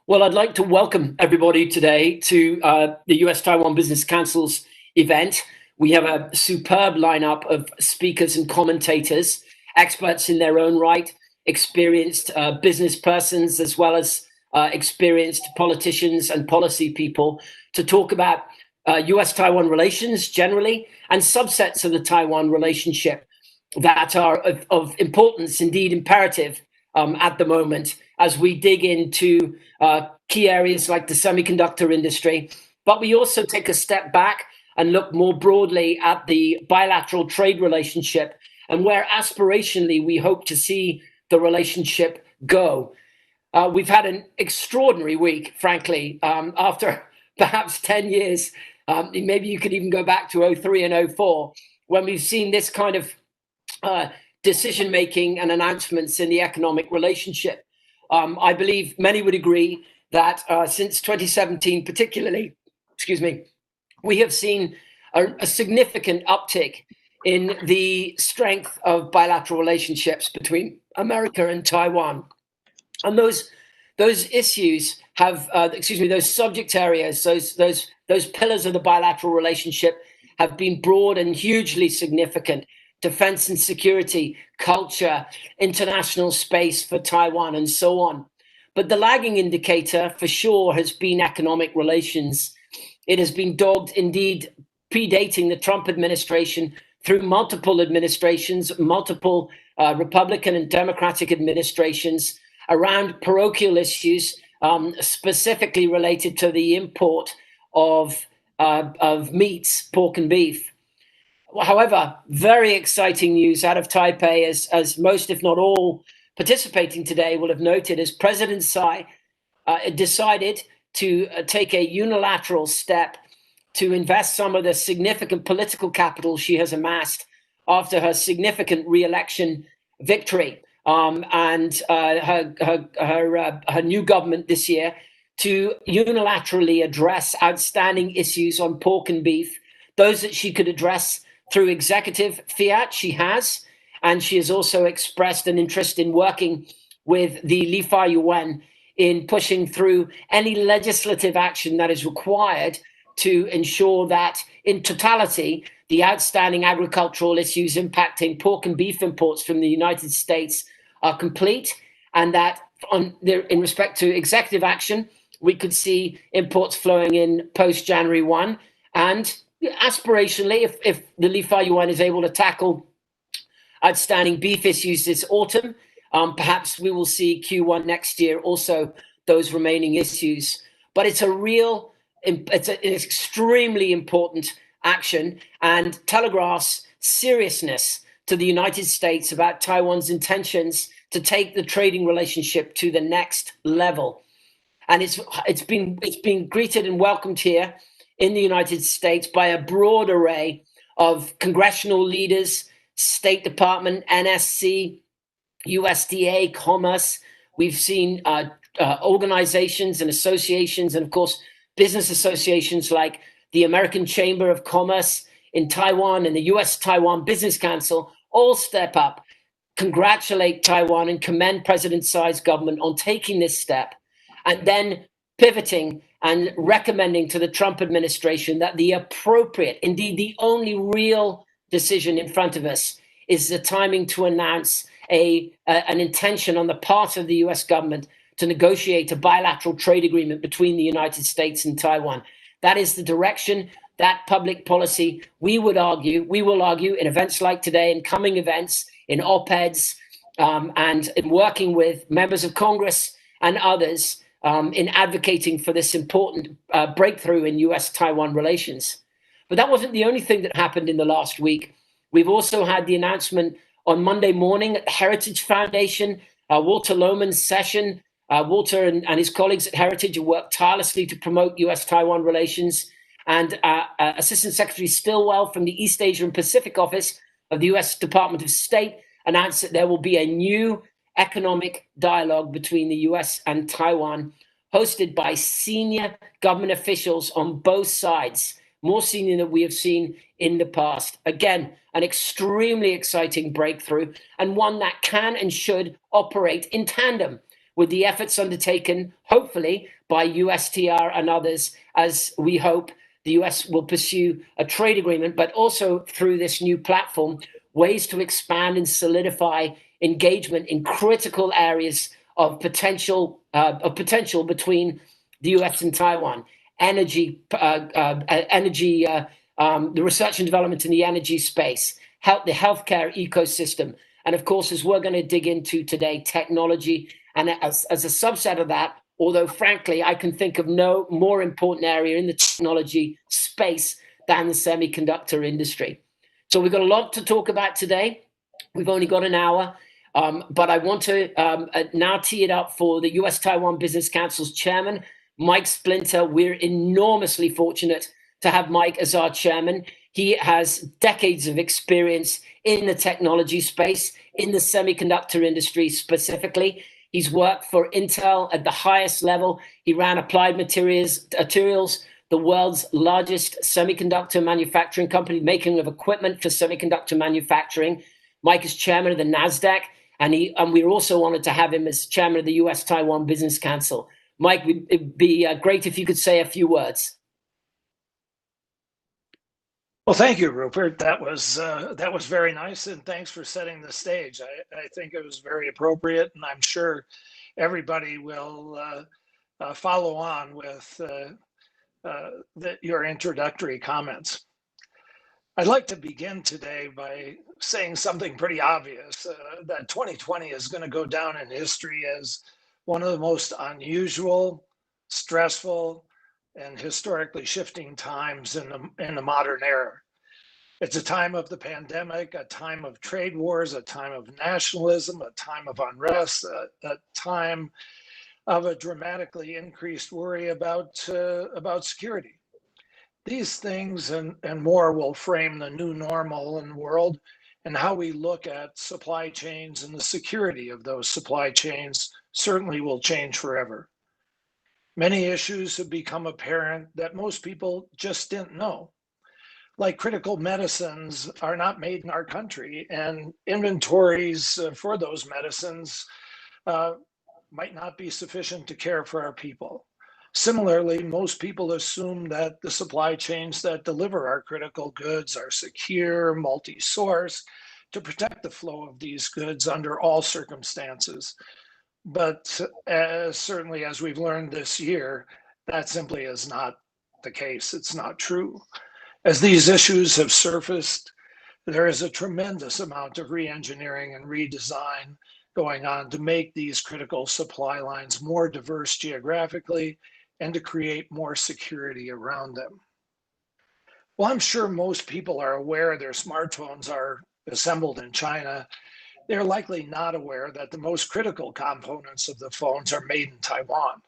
Well, I'd like to welcome everybody today to the US-Taiwan Business Council's event. We have a superb lineup of speakers and commentators, experts in their own right, experienced business persons, as well as experienced politicians and policy people to talk about US-Taiwan relations generally and subsets of the Taiwan relationship that are of importance, indeed imperative, at the moment as we dig into key areas like the semiconductor industry. But we also take a step back and look more broadly at the bilateral trade relationship and where aspirationally we hope to see the relationship go. We've had an extraordinary week, frankly, after perhaps 10 years. Maybe you could even go back to '03 and '04 when we've seen this kind of decision making and announcements in the economic relationship. I believe many would agree that since 2017, particularly, we have seen a significant uptick in the strength of bilateral relationships between America and Taiwan. And those issues have, those subject areas, those pillars of the bilateral relationship have been broad and hugely significant. Defense and security, culture, international space for Taiwan, and so on. But the lagging indicator for sure has been economic relations. It has been dogged, indeed, predating the Trump administration through multiple administrations, multiple Republican and Democratic administrations around parochial issues, specifically related to the import of meats, pork and beef. However, very exciting news out of Taipei, as most, if not all, participating today will have noted, as President Tsai decided to take a unilateral step to invest some of the significant political capital she has amassed after her significant re-election victory and her new government this year to unilaterally address outstanding issues on pork and beef, those that she could address through executive fiat. She has, and she has also expressed an interest in working with the Li-Fa-Yuan in pushing through any legislative action that is required to ensure that, in totality, the outstanding agricultural issues impacting pork and beef imports from the United States are complete, and that in respect to executive action, we could see imports flowing in post-January 1, and aspirationally, if the Li-Fa-Yuan is able to tackle outstanding beef issues this autumn, perhaps we will see Q1 next year also those remaining issues. But it's an extremely important action and telegraphs seriousness to the United States about Taiwan's intentions to take the trading relationship to the next level. And it's been greeted and welcomed here in the United States by a broad array of congressional leaders, State Department, NSC, USDA, Commerce. We've seen organizations and associations, and of course, business associations like the American Chamber of Commerce in Taiwan and the US-Taiwan Business Council all step up, congratulate Taiwan, and commend President Tsai's government on taking this step, and then pivoting and recommending to the Trump administration that the appropriate, indeed the only real decision in front of us is the timing to announce an intention on the part of the US government to negotiate a bilateral trade agreement between the United States and Taiwan. That is the direction, that public policy we will argue in events like today, in coming events, in op-eds, and in working with members of Congress and others in advocating for this important breakthrough in US-Taiwan relations. But that wasn't the only thing that happened in the last week. We've also had the announcement on Monday morning at the Heritage Foundation, Walter Lohman's session. Walter and his colleagues at Heritage have worked tirelessly to promote US-Taiwan relations. And Assistant Secretary Stilwell from the East Asia and Pacific Office of the US Department of State announced that there will be a new economic dialogue between the US and Taiwan, hosted by senior government officials on both sides, more senior than we have seen in the past. Again, an extremely exciting breakthrough, and one that can and should operate in tandem with the efforts undertaken, hopefully, by USTR and others, as we hope the US will pursue a trade agreement, but also through this new platform, ways to expand and solidify engagement in critical areas of potential between the US and Taiwan, energy, the research and development in the energy space, the healthcare ecosystem, and of course, as we're going to dig into today, technology. And as a subset of that, although frankly, I can think of no more important area in the technology space than the semiconductor industry. So we've got a lot to talk about today. We've only got an hour, but I want to now tee it up for the US-Taiwan Business Council's chairman, Mike Splinter. We're enormously fortunate to have Mike as our chairman. He has decades of experience in the technology space, in the semiconductor industry specifically. He's worked for Intel at the highest level. He ran Applied Materials, the world's largest semiconductor manufacturing company, making of equipment for semiconductor manufacturing. Mike is chairman of the NASDAQ, and we're also honored to have him as chairman of the US-Taiwan Business Council. Mike, it'd be great if you could say a few words. Well, thank you, Rupert. That was very nice, and thanks for setting the stage. I think it was very appropriate, and I'm sure everybody will follow on with your introductory comments. I'd like to begin today by saying something pretty obvious, that 2020 is going to go down in history as one of the most unusual, stressful, and historically shifting times in the modern era. It's a time of the pandemic, a time of trade wars, a time of nationalism, a time of unrest, a time of a dramatically increased worry about security. These things and more will frame the new normal in the world, and how we look at supply chains and the security of those supply chains certainly will change forever. Many issues have become apparent that most people just didn't know. Like critical medicines are not made in our country, and inventories for those medicines might not be sufficient to care for our people. Similarly, most people assume that the supply chains that deliver our critical goods are secure, multi-source, to protect the flow of these goods under all circumstances. But certainly, as we've learned this year, that simply is not the case. It's not true. As these issues have surfaced, there is a tremendous amount of re-engineering and redesign going on to make these critical supply lines more diverse geographically and to create more security around them. Well, I'm sure most people are aware their smartphones are assembled in China. They're likely not aware that the most critical components of the phones are made in Taiwan.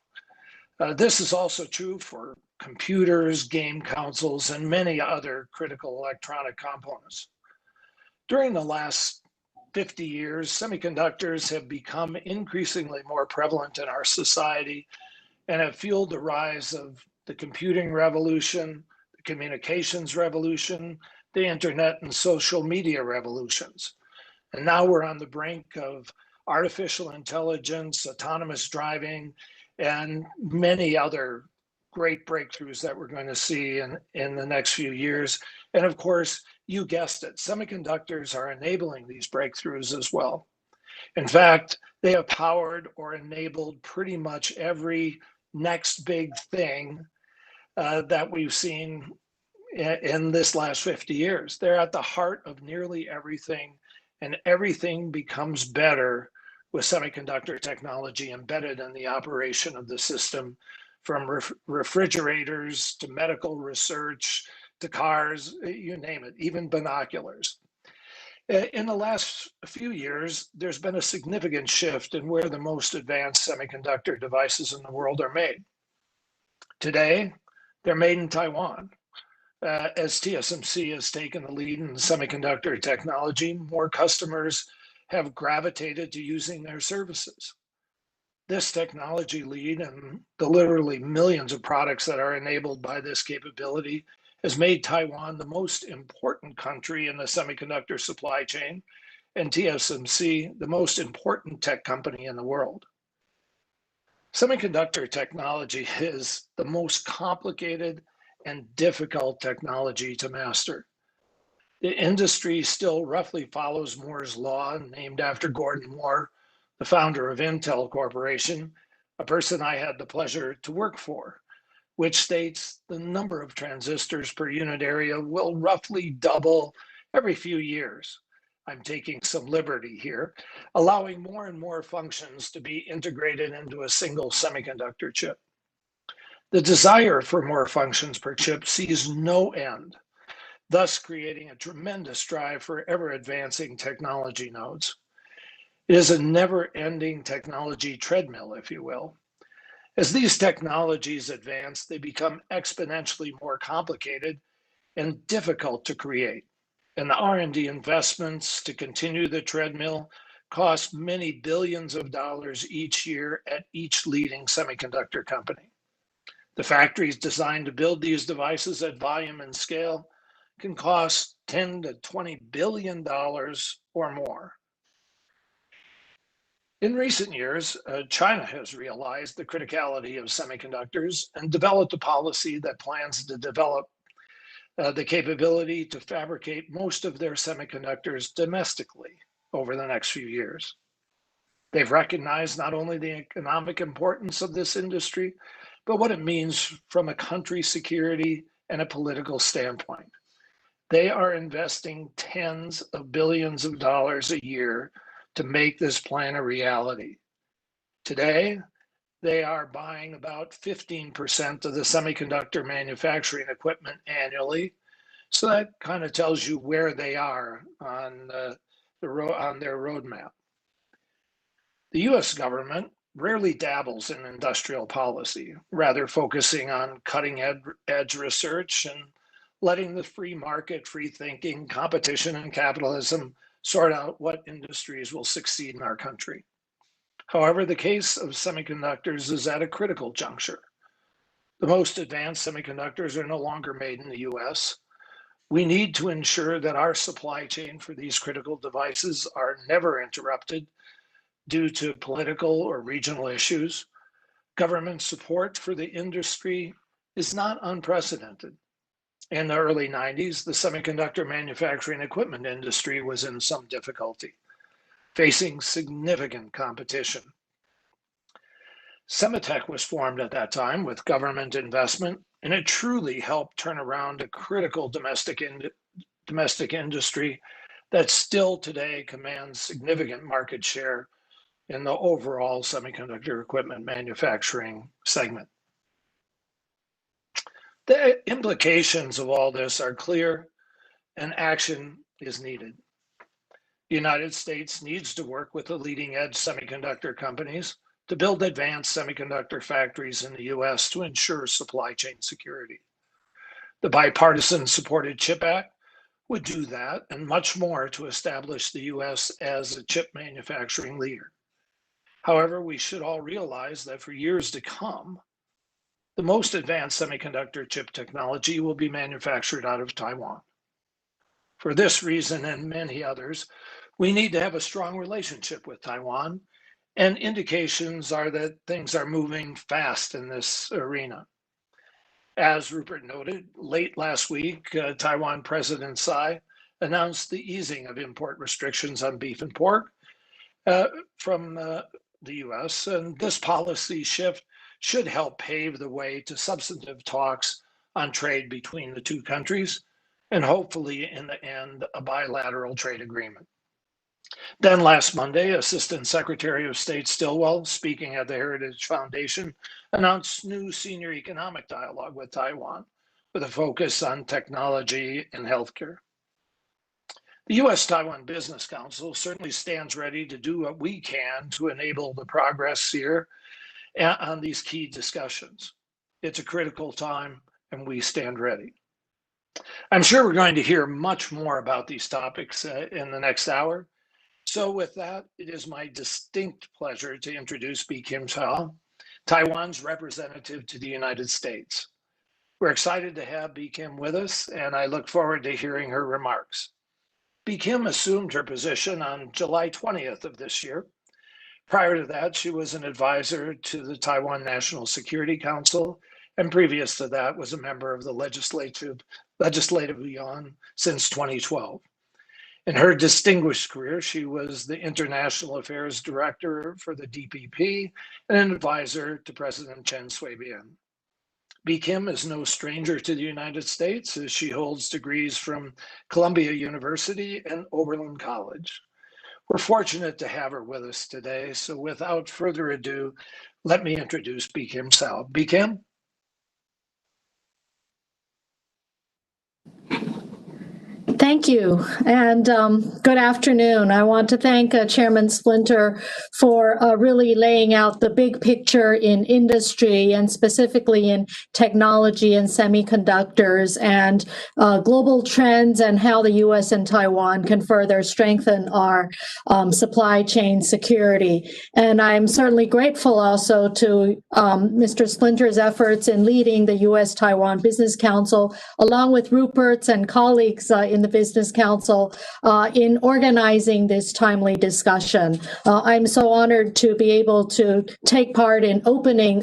This is also true for computers, game consoles, and many other critical electronic components. During the last 50 years, semiconductors have become increasingly more prevalent in our society and have fueled the rise of the computing revolution, the communications revolution, the internet and social media revolutions. And now we're on the brink of artificial intelligence, autonomous driving, and many other great breakthroughs that we're going to see in the next few years. And of course, you guessed it, semiconductors are enabling these breakthroughs as well. In fact, they have powered or enabled pretty much every next big thing that we've seen in this last 50 years. They're at the heart of nearly everything, and everything becomes better with semiconductor technology embedded in the operation of the system, from refrigerators to medical research to cars, you name it, even binoculars. In the last few years, there's been a significant shift in where the most advanced semiconductor devices in the world are made. Today, they're made in Taiwan. As TSMC has taken the lead in semiconductor technology, more customers have gravitated to using their services. This technology lead and the literally millions of products that are enabled by this capability has made Taiwan the most important country in the semiconductor supply chain, and TSMC the most important tech company in the world. Semiconductor technology is the most complicated and difficult technology to master. The industry still roughly follows Moore's law, named after Gordon Moore, the founder of Intel Corporation, a person I had the pleasure to work for, which states the number of transistors per unit area will roughly double every few years. I'm taking some liberty here, allowing more and more functions to be integrated into a single semiconductor chip. The desire for more functions per chip sees no end, thus creating a tremendous drive for ever advancing technology nodes. It is a never ending technology treadmill, if you will. As these technologies advance, they become exponentially more complicated and difficult to create. And the R&D investments to continue the treadmill cost many billions of dollars each year at each leading semiconductor company. The factories designed to build these devices at volume and scale can cost $10 to $20 billion or more. In recent years, China has realized the criticality of semiconductors and developed a policy that plans to develop the capability to fabricate most of their semiconductors domestically over the next few years. They've recognized not only the economic importance of this industry, but what it means from a country security and a political standpoint. They are investing tens of billions of dollars a year to make this plan a reality. Today, they are buying about 15% of the semiconductor manufacturing equipment annually. So that kind of tells you where they are on on their roadmap. The US government rarely dabbles in industrial policy, rather focusing on cutting edge research and letting the free market, free thinking, competition, and capitalism sort out what industries will succeed in our country. However, the case of semiconductors is at a critical juncture. The most advanced semiconductors are no longer made in the US. We need to ensure that our supply chain for these critical devices are never interrupted due to political or regional issues. Government support for the industry is not unprecedented. In the early 90s, the semiconductor manufacturing equipment industry was in some difficulty, facing significant competition. Semitech was formed at that time with government investment, and it truly helped turn around a critical domestic industry that still today commands significant market share in the overall semiconductor equipment manufacturing segment. The implications of all this are clear, and action is needed. The United States needs to work with the leading edge semiconductor companies to build advanced semiconductor factories in the US to ensure supply chain security. The bipartisan supported CHIP Act would do that and much more to establish the US as a chip manufacturing leader. However, we should all realize that for years to come, the most advanced semiconductor chip technology will be manufactured out of Taiwan. For this reason and many others, we need to have a strong relationship with Taiwan, and indications are that things are moving fast in this arena. As Rupert noted, late last week, Taiwan President Tsai announced the easing of import restrictions on beef and pork from the US, and this policy shift should help pave the way to substantive talks on trade between the two countries, and hopefully, in the end, a bilateral trade agreement. Then last Monday, Assistant Secretary of State Stilwell, speaking at the Heritage Foundation, announced new senior economic dialogue with Taiwan with a focus on technology and healthcare. The US-Taiwan Business Council certainly stands ready to do what we can to enable the progress here on these key discussions. It's a critical time, and we stand ready. I'm sure we're going to hear much more about these topics in the next hour. So with that, it is my distinct pleasure to introduce Bi-Khim Cha, Taiwan's representative to the United States. We're excited to have Bi-Khim with us, and I look forward to hearing her remarks. Bi-Khim assumed her position on July 20th of this year. Prior to that, she was an advisor to the Taiwan National Security Council, and previous to that was a member of the Legislative Yuan since 2012. In her distinguished career, she was the International Affairs Director for the DPP and an advisor to President Chen Shui-bian. B. Kim is no stranger to the United States, as she holds degrees from Columbia University and Oberlin College. We're fortunate to have her with us today, so without further ado, let me introduce B. Kim Sao. B. Kim? Thank you, and good afternoon. I want to thank Chairman Splinter for really laying out the big picture in industry and specifically in technology and semiconductors and global trends and how the U.S. and Taiwan can further strengthen our supply chain security. And I'm certainly grateful also to Mr. Splinter's efforts in leading the U.S.-Taiwan Business Council, along with Rupert's and colleagues in the Business Council in organizing this timely discussion. I'm so honored to be able to take part in opening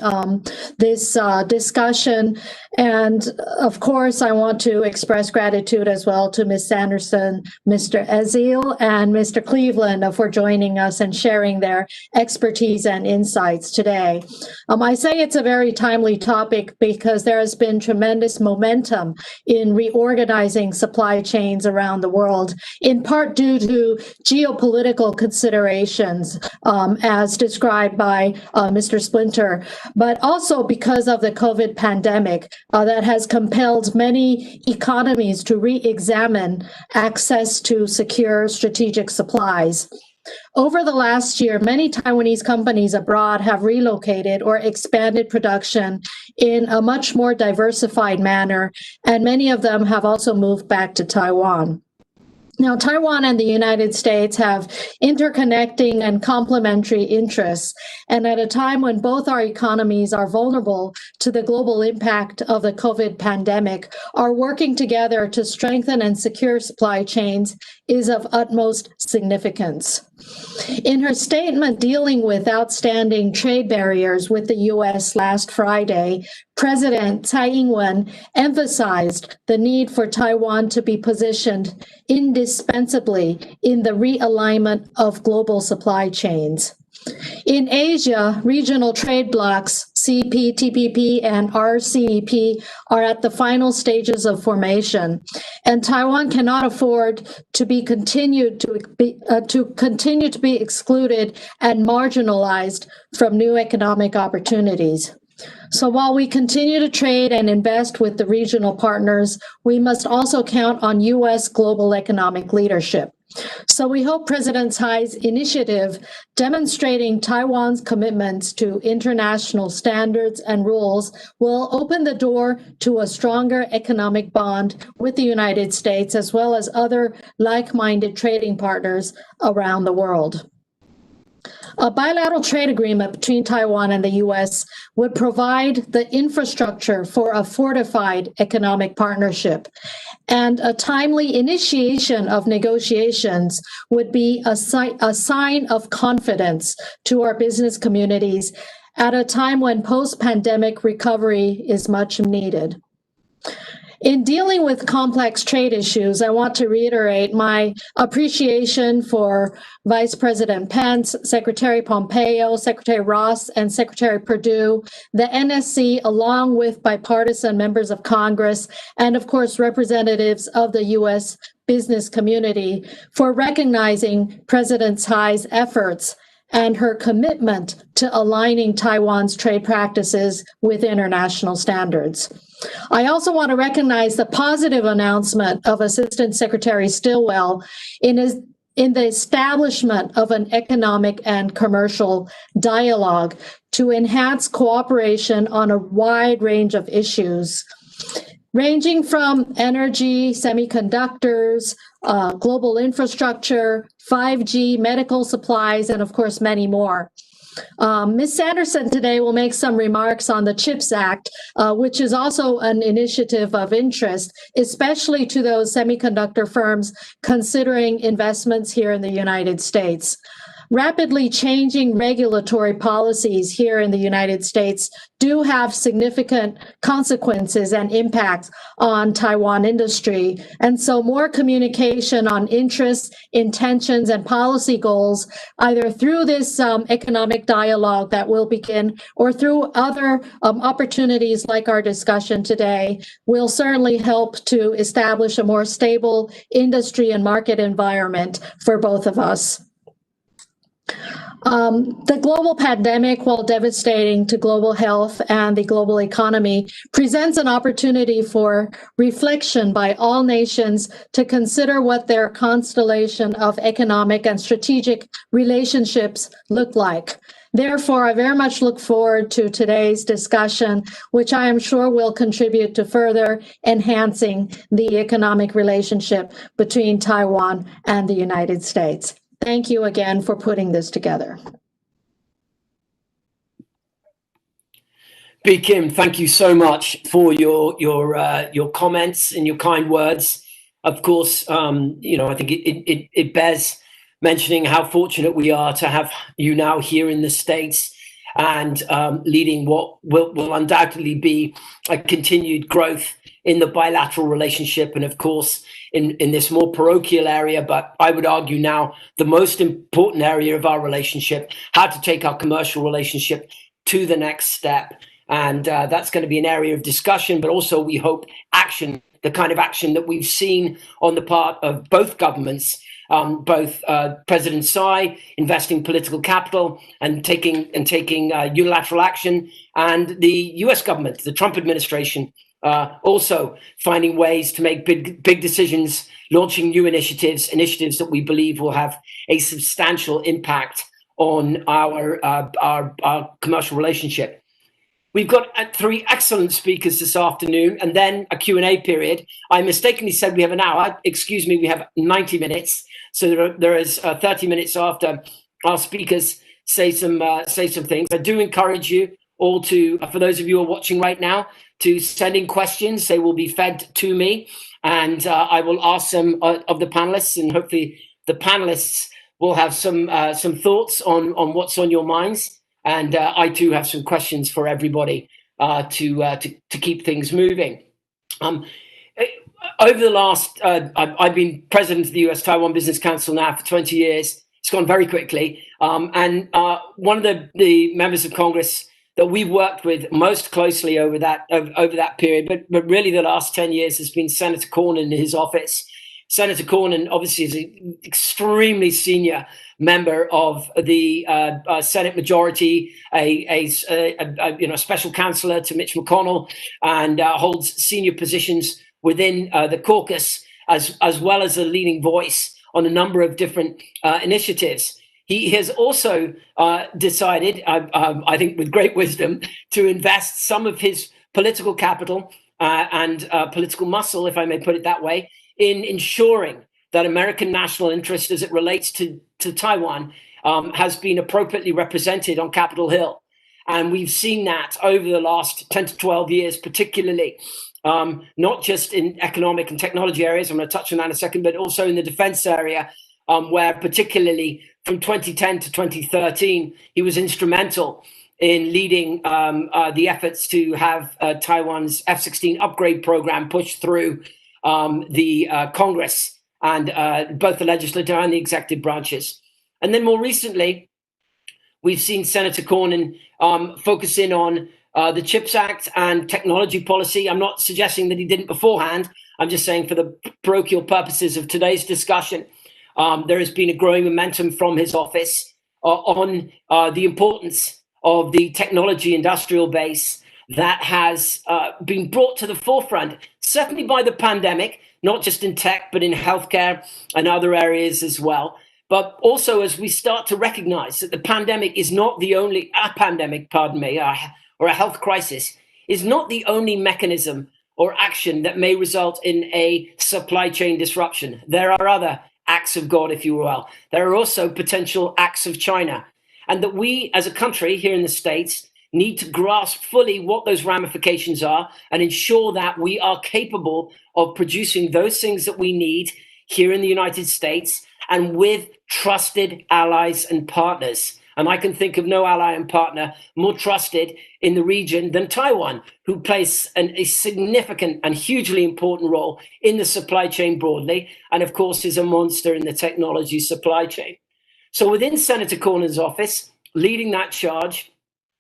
this discussion. And of course, I want to express gratitude as well to Ms. Sanderson, Mr. Ezil, and Mr. Cleveland for joining us and sharing their expertise and insights today. I say it's a very timely topic because there has been tremendous momentum in reorganizing supply chains around the world, in part due to geopolitical considerations, as described by Mr. Splinter, but also because of the COVID pandemic that has compelled many economies to re-examine access to secure strategic supplies. Over the last year, many Taiwanese companies abroad have relocated or expanded production in a much more diversified manner, and many of them have also moved back to Taiwan. Now, Taiwan and the United States have interconnecting and complementary interests, and at a time when both our economies are vulnerable to the global impact of the COVID pandemic, are working together to strengthen and secure supply chains is of utmost significance. In her statement dealing with outstanding trade barriers with the U.S. last Friday, President Tsai Ing-wen emphasized the need for Taiwan to be positioned indispensably in the realignment of global supply chains. In Asia, regional trade blocs, CPTPP and RCEP, are at the final stages of formation, and Taiwan cannot afford to continue to be excluded and marginalized from new economic opportunities. So while we continue to trade and invest with the regional partners, we must also count on U.S. global economic leadership. So we hope President Tsai's initiative demonstrating Taiwan's commitments to international standards and rules will open the door to a stronger economic bond with the United States, as well as other like-minded trading partners around the world. A bilateral trade agreement between Taiwan and the U.S. would provide the infrastructure for a fortified economic partnership, and a timely initiation of negotiations would be a sign of confidence to our business communities at a time when post-pandemic recovery is much needed. In dealing with complex trade issues, I want to reiterate my appreciation for Vice President Pence, Secretary Pompeo, Secretary Ross, and Secretary Perdue, the NSC, along with bipartisan members of Congress, and of course, representatives of the U.S. business community for recognizing President Tsai's efforts and her commitment to aligning Taiwan's trade practices with international standards. I also want to recognize the positive announcement of Assistant Secretary Stilwell in the establishment of an economic and commercial dialogue to enhance cooperation on a wide range of issues, ranging from energy, semiconductors, global infrastructure, 5G, medical supplies, and of course, many more. Ms. Sanderson today will make some remarks on the CHIPS Act, which is also an initiative of interest, especially to those semiconductor firms considering investments here in the United States. rapidly changing regulatory policies here in the United States do have significant consequences and impacts on Taiwan industry. And so more communication on interests, intentions, and policy goals, either through this economic dialogue that will begin or through other opportunities like our discussion today, will certainly help to establish a more stable industry and market environment for both of us. The global pandemic, while devastating to global health and the global economy, presents an opportunity for reflection by all nations to consider what their constellation of economic and strategic relationships look like. Therefore, I very much look forward to today's discussion, which I am sure will contribute to further enhancing the economic relationship between Taiwan and the United States. Thank you again for putting this together. B. Kim, thank you so much for your comments and your kind words. Of course, I think it bears mentioning how fortunate we are to have you now here in the States and leading what will undoubtedly be a continued growth in the bilateral relationship, and of course in this more parochial area, but I would argue now the most important area of our relationship, how to take our commercial relationship to the next step. And that's going to be an area of discussion, but also we hope action, the kind of action that we've seen on the part of both governments, both President Tsai investing political capital and taking unilateral action, and the US government, the Trump administration, also finding ways to make big decisions, launching new initiatives that we believe will have a substantial impact on our commercial relationship. We've got three excellent speakers this afternoon and then a Q&A period. I mistakenly said we have an hour. Excuse me, we have 90 minutes. So there is 30 minutes after our speakers say some things. I do encourage you all to, for those of you who are watching right now, to send in questions. They will be fed to me, and I will ask them of the panelists, and hopefully the panelists will have some thoughts on what's on your minds. And I too have some questions for everybody to keep things moving. Over the last, I've been president of the US-Taiwan Business Council now for 20 years. It's gone very quickly. And one of the members of Congress that we've worked with most closely over that period, but really the last 10 years, has been Senator Cornyn in his office. Senator Cornyn obviously is an extremely senior member of the Senate majority, a special counselor to Mitch McConnell, and holds senior positions within the caucus, as well as a leading voice on a number of different initiatives. He has also decided, I think with great wisdom, to invest some of his political capital and political muscle, if I may put it that way, in ensuring that American national interest as it relates to Taiwan has been appropriately represented on Capitol Hill. And we've seen that over the last 10 to 12 years, particularly, not just in economic and technology areas, I'm going to touch on that in a second, but also in the defense area, where particularly from 2010 to 2013, he was instrumental in leading the efforts to have Taiwan's F-16 upgrade program pushed through the Congress and both the legislative and the executive branches. And then more recently, we've seen Senator Cornyn focus in on the CHIPS Act and technology policy. I'm not suggesting that he didn't beforehand. I'm just saying for the parochial purposes of today's discussion, there has been a growing momentum from his office on the importance of the technology industrial base that has been brought to the forefront, certainly by the pandemic, not just in tech, but in healthcare and other areas as well. But also as we start to recognize that the pandemic is not the only, or a health crisis is not the only mechanism or action that may result in a supply chain disruption. There are other acts of God, if you will. There are also potential acts of China. And that we as a country here in the States need to grasp fully what those ramifications are and ensure that we are capable of producing those things that we need here in the United States and with trusted allies and partners. And I can think of no ally and partner more trusted in the region than Taiwan, who plays a significant and hugely important role in the supply chain broadly, and of course is a monster in the technology supply chain. So within Senator Cornyn's office, leading that charge,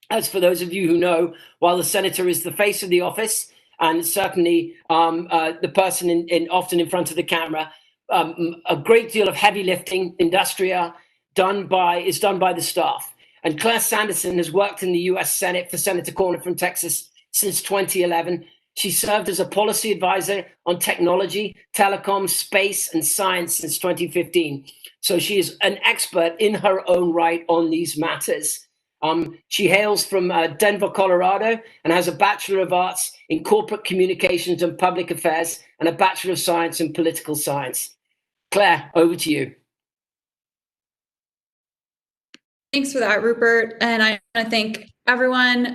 as for those of you who know, while the senator is the face of the office and certainly the person often in front of the camera, a great deal of heavy lifting, industria, is done by the staff. And Claire Sanderson has worked in the US Senate for Senator Cornyn from Texas since 2011. She served as a policy advisor on technology, telecom, space, and science since 2015. So she is an expert in her own right on these matters. She hails from Denver, Colorado, and has a Bachelor of Arts in Corporate Communications and Public Affairs and a Bachelor of Science in Political Science. Claire, over to you. Thanks for that, Rupert. And I want to thank everyone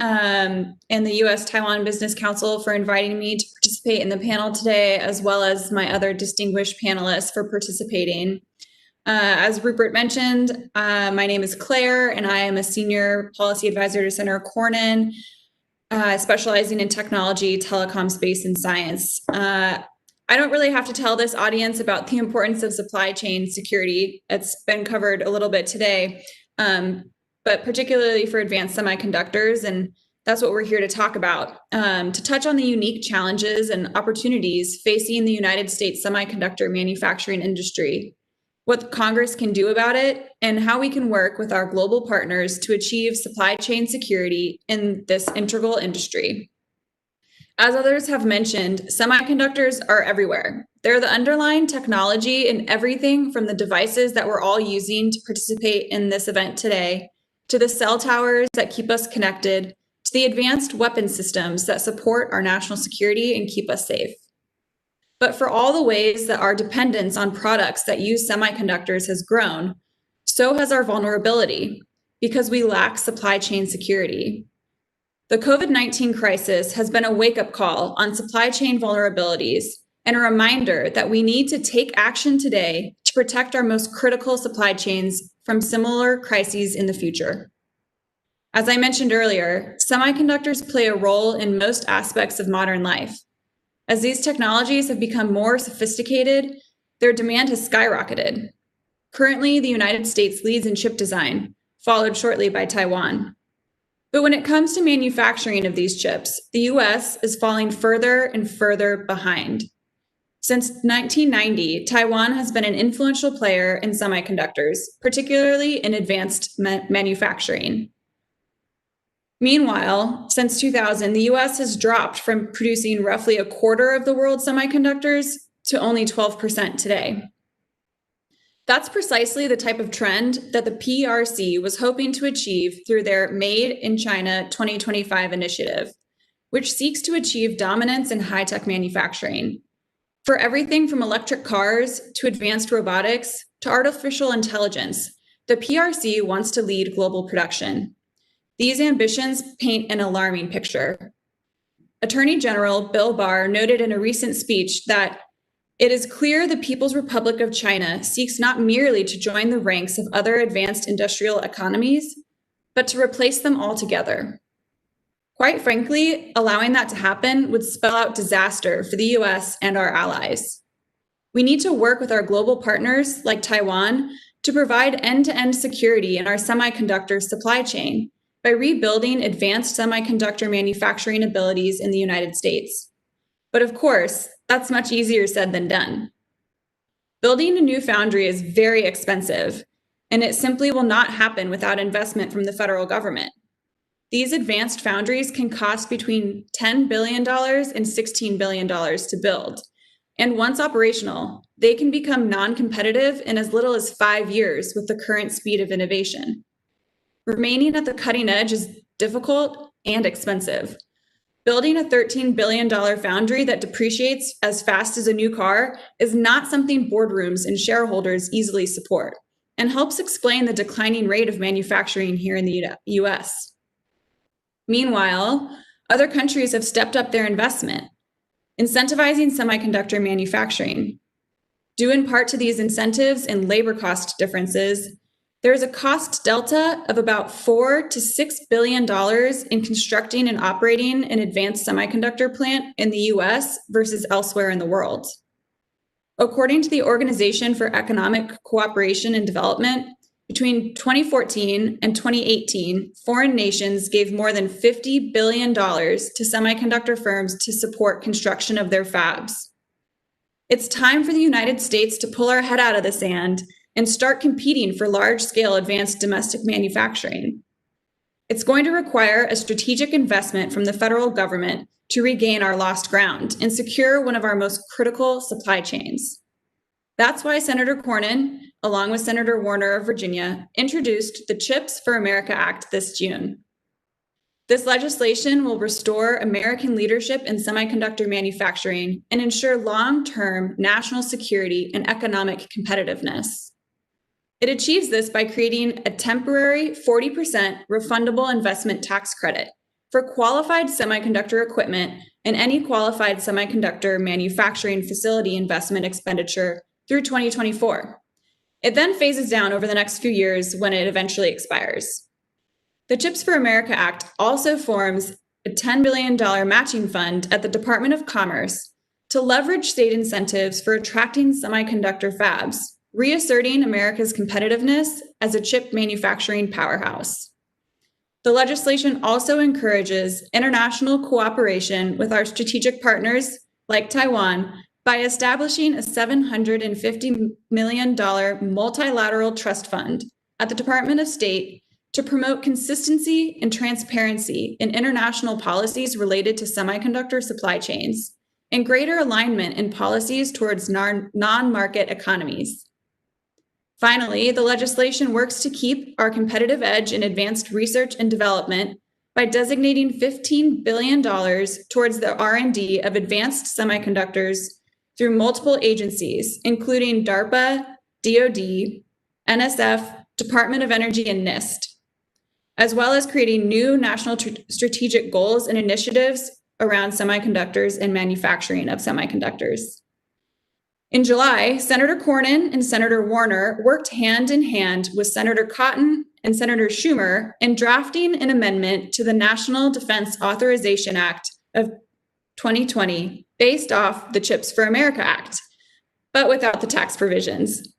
in the US-Taiwan Business Council for inviting me to participate in the panel today, as well as my other distinguished panelists for participating. As Rupert mentioned, my name is Claire, and I am a senior policy advisor to Senator Cornyn, specializing in technology, telecom, space, and science. I don't really have to tell this audience about the importance of supply chain security. It's been covered a little bit today, but particularly for advanced semiconductors, and that's what we're here to talk about, to touch on the unique challenges and opportunities facing the United States semiconductor manufacturing industry, what Congress can do about it, and how we can work with our global partners to achieve supply chain security in this integral industry. As others have mentioned, semiconductors are everywhere. They're the underlying technology in everything from the devices that we're all using to participate in this event today, to the cell towers that keep us connected, to the advanced weapon systems that support our national security and keep us safe. But for all the ways that our dependence on products that use semiconductors has grown, so has our vulnerability, because we lack supply chain security. The COVID-19 crisis has been a wake-up call on supply chain vulnerabilities and a reminder that we need to take action today to protect our most critical supply chains from similar crises in the future. As I mentioned earlier, semiconductors play a role in most aspects of modern life. As these technologies have become more sophisticated, their demand has skyrocketed. Currently, the United States leads in chip design, followed shortly by Taiwan. But when it comes to manufacturing of these chips, the US is falling further and further behind. Since 1990, Taiwan has been an influential player in semiconductors, particularly in advanced manufacturing. Meanwhile, since 2000, the US has dropped from producing roughly a quarter of the world's semiconductors to only 12% today. That's precisely the type of trend that the PRC was hoping to achieve through their Made in China 2025 initiative, which seeks to achieve dominance in high-tech manufacturing. For everything from electric cars to advanced robotics to artificial intelligence, the PRC wants to lead global production. These ambitions paint an alarming picture. Attorney General Bill Barr noted in a recent speech that it is clear the People's Republic of China seeks not merely to join the ranks of other advanced industrial economies, but to replace them altogether. Quite frankly, allowing that to happen would spell out disaster for the US and our allies. We need to work with our global partners like Taiwan to provide end-to-end security in our semiconductor supply chain by rebuilding advanced semiconductor manufacturing abilities in the United States. But of course, that's much easier said than done. Building a new foundry is very expensive, and it simply will not happen without investment from the federal government. These advanced foundries can cost between $10 billion and $16 billion to build. And once operational, they can become non-competitive in as little as 5 years with the current speed of innovation. Remaining at the cutting edge is difficult and expensive. Building a $13 billion foundry that depreciates as fast as a new car is not something boardrooms and shareholders easily support, and helps explain the declining rate of manufacturing here in the US. Meanwhile, other countries have stepped up their investment, incentivizing semiconductor manufacturing. Due in part to these incentives and labor cost differences, there is a cost delta of about $4 to $6 billion in constructing and operating an advanced semiconductor plant in the US versus elsewhere in the world. According to the Organization for Economic Cooperation and Development, between 2014 and 2018, foreign nations gave more than $50 billion to semiconductor firms to support construction of their fabs. It's time for the United States to pull our head out of the sand and start competing for large-scale advanced domestic manufacturing. It's going to require a strategic investment from the federal government to regain our lost ground and secure one of our most critical supply chains. That's why Senator Cornyn, along with Senator Warner of Virginia, introduced the CHIPS for America Act this June. This legislation will restore American leadership in semiconductor manufacturing and ensure long-term national security and economic competitiveness. It achieves this by creating a temporary 40% refundable investment tax credit for qualified semiconductor equipment and any qualified semiconductor manufacturing facility investment expenditure through 2024. It then phases down over the next few years when it eventually expires. The CHIPS for America Act also forms a $10 billion matching fund at the Department of Commerce to leverage state incentives for attracting semiconductor fabs, reasserting America's competitiveness as a chip manufacturing powerhouse. The legislation also encourages international cooperation with our strategic partners like Taiwan by establishing a $750 million multilateral trust fund at the Department of State to promote consistency and transparency in international policies related to semiconductor supply chains and greater alignment in policies towards non-market economies. Finally, the legislation works to keep our competitive edge in advanced research and development by designating $15 billion towards the R&D of advanced semiconductors through multiple agencies, including DARPA, DoD, NSF, Department of Energy, and NIST, as well as creating new national strategic goals and initiatives around semiconductors and manufacturing of semiconductors. In July, Senator Cornyn and Senator Warner worked hand in hand with Senator Cotton and Senator Schumer in drafting an amendment to the National Defense Authorization Act of 2020 based off the CHIPS for America Act, but without the tax provisions.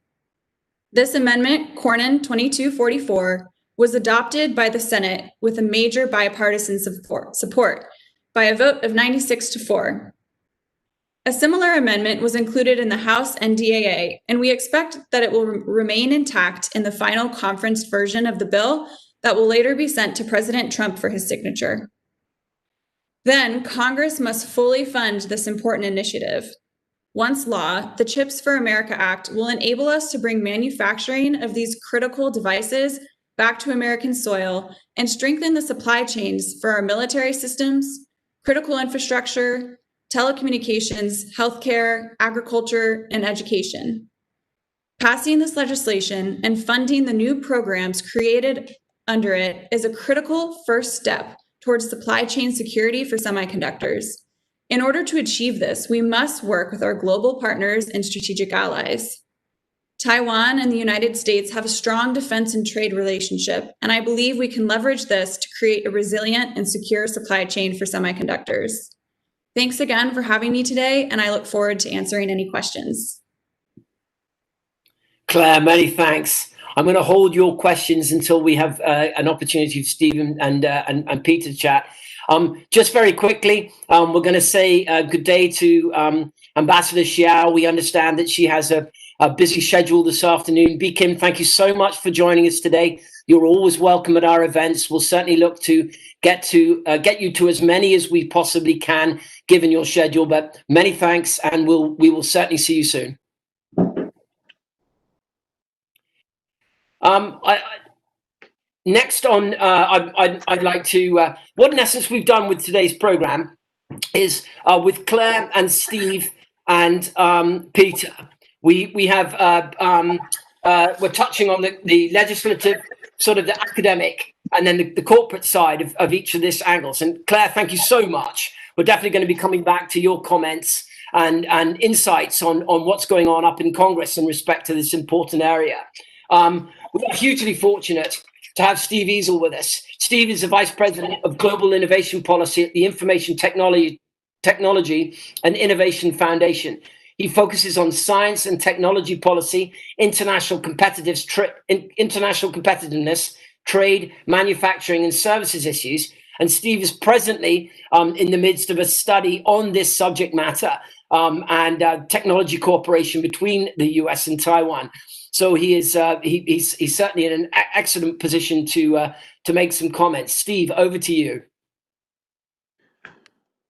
This amendment, Cornyn 2244, was adopted by the Senate with a major bipartisan support by a vote of 96-4. A similar amendment was included in the House NDAA, and we expect that it will remain intact in the final conference version of the bill that will later be sent to President Trump for his signature. Then Congress must fully fund this important initiative. Once law, the CHIPS for America Act will enable us to bring manufacturing of these critical devices back to American soil and strengthen the supply chains for our military systems, critical infrastructure, telecommunications, healthcare, agriculture, and education. Passing this legislation and funding the new programs created under it is a critical first step towards supply chain security for semiconductors. In order to achieve this, we must work with our global partners and strategic allies. Taiwan and the United States have a strong defense and trade relationship, and I believe we can leverage this to create a resilient and secure supply chain for semiconductors. Thanks again for having me today, and I look forward to answering any questions. Claire, many thanks. I'm going to hold your questions until we have an opportunity for Stephen and Peter to chat. Just very quickly, we're going to say good day to Ambassador Xiao. We understand that she has a busy schedule this afternoon. B. Kim, thank you so much for joining us today. You're always welcome at our events. We'll certainly look to get you to as many as we possibly can, given your schedule. But many thanks, and we will certainly see you soon. Next on, I'd like to, what in essence we've done with today's program is with Claire and Steve and Peter, we have, we're touching on the legislative, sort of the academic, and then the corporate side of each of these angles. And Claire, thank you so much. We're definitely going to be coming back to your comments and insights on what's going on up in Congress in respect to this important area. We're hugely fortunate to have Steve Easel with us. Steve is the Vice President of Global Innovation Policy at the Information Technology and Innovation Foundation. He focuses on science and technology policy, international competitiveness, trade, manufacturing, and services issues. And Steve is presently in the midst of a study on this subject matter and technology cooperation between the US and Taiwan. So he's certainly in an excellent position to make some comments. Steve, over to you.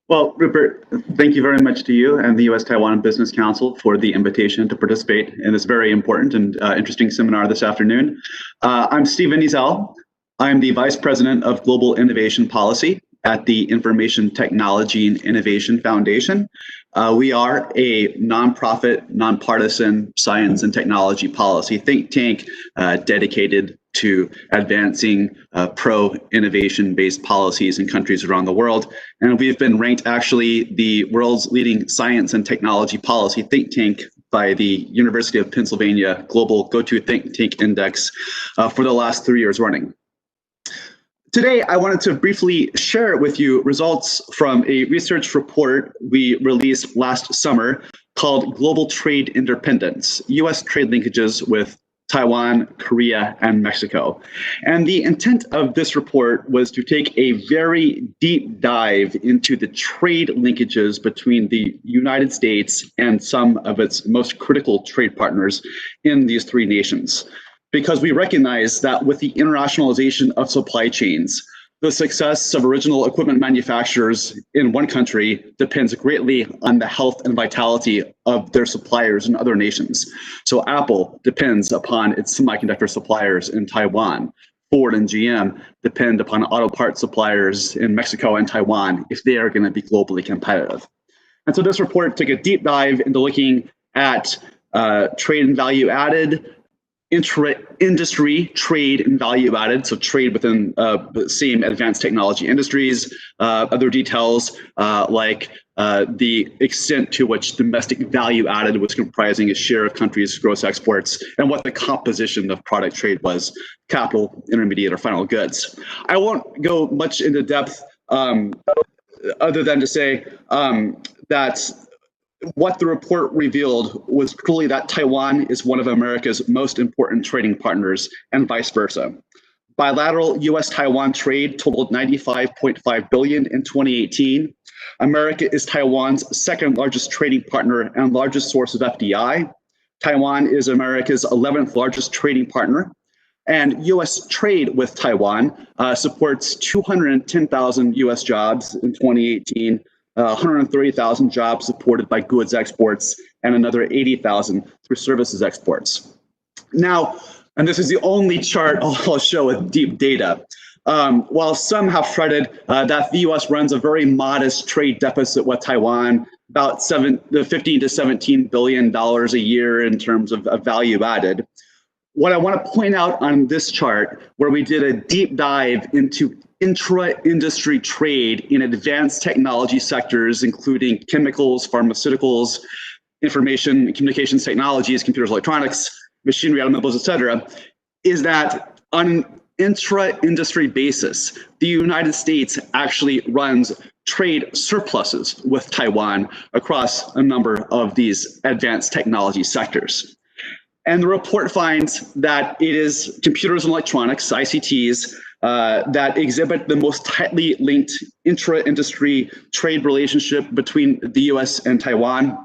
Well, Rupert, thank you very much to you and the US-Taiwan Business Council for the invitation to participate in this very important and interesting seminar this afternoon. I'm Stephen Easel. I'm the Vice President of Global Innovation Policy at the Information Technology and Innovation Foundation. We are a nonprofit, nonpartisan science and technology policy think tank dedicated to advancing pro-innovation-based policies in countries around the world. And we've been ranked actually the world's leading science and technology policy think tank by the University of Pennsylvania Global Go-To Think Tank Index for the last 3 years running. Today, I wanted to briefly share with you results from a research report we released last summer called Global Trade Interdependence, US Trade Linkages with Taiwan, Korea, and Mexico. And the intent of this report was to take a very deep dive into the trade linkages between the United States and some of its most critical trade partners in these three nations. Because we recognize that with the internationalization of supply chains, the success of original equipment manufacturers in one country depends greatly on the health and vitality of their suppliers in other nations. So Apple depends upon its semiconductor suppliers in Taiwan. Ford and GM depend upon auto parts suppliers in Mexico and Taiwan if they are going to be globally competitive. And so this report took a deep dive into looking at trade and value added, intra-industry trade and value added, so trade within the same advanced technology industries, other details like the extent to which domestic value added was comprising a share of countries' gross exports, and what the composition of product trade was, capital, intermediate, or final goods. I won't go much into depth other than to say that what the report revealed was truly that Taiwan is one of America's most important trading partners and vice versa. Bilateral US-Taiwan trade totaled $95.5 billion in 2018. America is Taiwan's second largest trading partner and largest source of FDI. Taiwan is America's 11th largest trading partner. And US trade with Taiwan supports 210,000 US jobs in 2018, 130,000 jobs supported by goods exports, and another 80,000 through services exports. Now, and this is the only chart I'll show with deep data. While some have fretted that the US runs a very modest trade deficit with Taiwan, about 15 to $17 billion a year in terms of value added, what I want to point out on this chart, where we did a deep dive into intra-industry trade in advanced technology sectors, including chemicals, pharmaceuticals, information and communications technologies, computers, electronics, machinery, automobiles, et cetera, is that on an intra-industry basis, the United States actually runs trade surpluses with Taiwan across a number of these advanced technology sectors. And the report finds that it is computers and electronics, ICTs, that exhibit the most tightly linked intra-industry trade relationship between the US and Taiwan.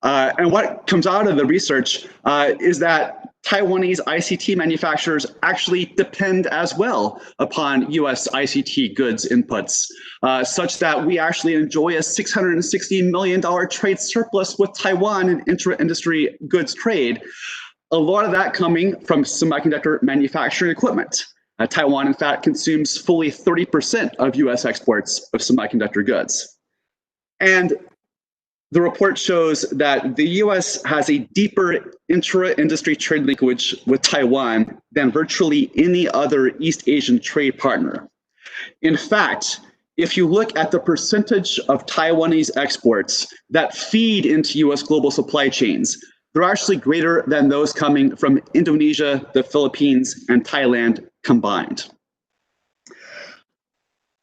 And what comes out of the research is that Taiwanese ICT manufacturers actually depend as well upon US ICT goods inputs, such that we actually enjoy a $660 million trade surplus with Taiwan in intra-industry goods trade. A lot of that coming from semiconductor manufacturing equipment. Taiwan, in fact, consumes fully 30% of US exports of semiconductor goods. And the report shows that the US has a deeper intra-industry trade linkage with Taiwan than virtually any other East Asian trade partner. In fact, if you look at the percentage of Taiwanese exports that feed into US global supply chains, they're actually greater than those coming from Indonesia, the Philippines, and Thailand combined.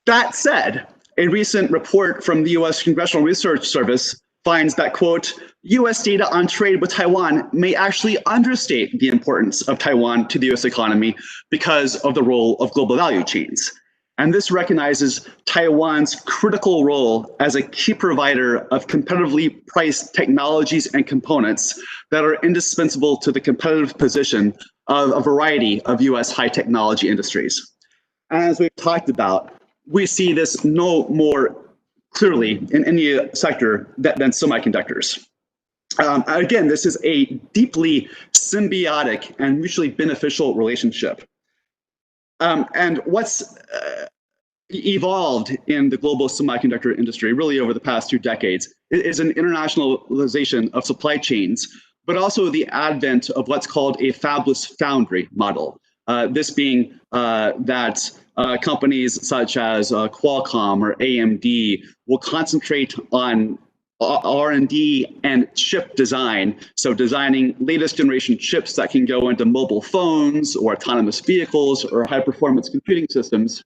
That said, a recent report from the US Congressional Research Service finds that, quote, US data on trade with Taiwan may actually understate the importance of Taiwan to the US economy because of the role of global value chains. And this recognizes Taiwan's critical role as a key provider of competitively priced technologies and components that are indispensable to the competitive position of a variety of US high technology industries. As we've talked about, we see this no more clearly in any sector than semiconductors. Again, this is a deeply symbiotic and mutually beneficial relationship. And what's evolved in the global semiconductor industry really over the past 2 decades is an internationalization of supply chains, but also the advent of what's called a fabless foundry model. This being that companies such as Qualcomm or AMD will concentrate on R&D and chip design. So designing latest generation chips that can go into mobile phones or autonomous vehicles or high performance computing systems.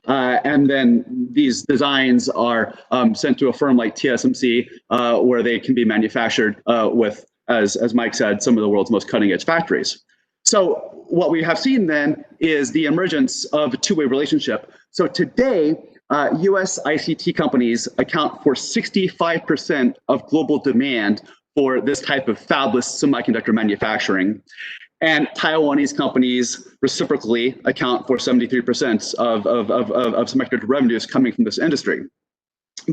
And then these designs are sent to a firm like TSMC, where they can be manufactured with, as Mike said, some of the world's most cutting edge factories. So what we have seen then is the emergence of a two-way relationship. So today, US ICT companies account for 65% of global demand for this type of fabless semiconductor manufacturing. And Taiwanese companies reciprocally account for 73% of semiconductor revenues coming from this industry.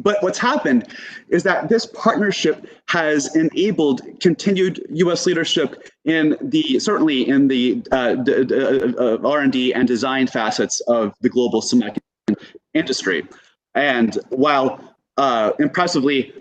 But what's happened is that this partnership has enabled continued U.S. leadership in certainly in the R&D and design facets of the global semiconductor industry. And while impressively,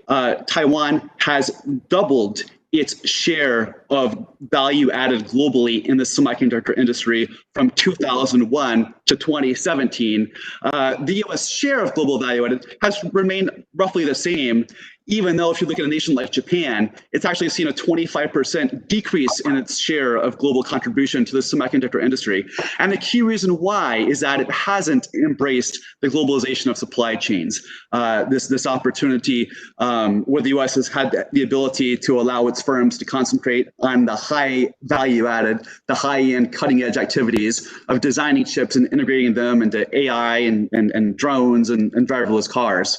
Taiwan has doubled its share of value added globally in the semiconductor industry from 2001 to 2017. The US share of global value added has remained roughly the same, even though if you look at a nation like Japan, it's actually seen a 25% decrease in its share of global contribution to the semiconductor industry. And the key reason why is that it hasn't embraced the globalization of supply chains. This opportunity where the US has had the ability to allow its firms to concentrate on the high value added, the high end cutting edge activities of designing chips and integrating them into AI and drones and driverless cars.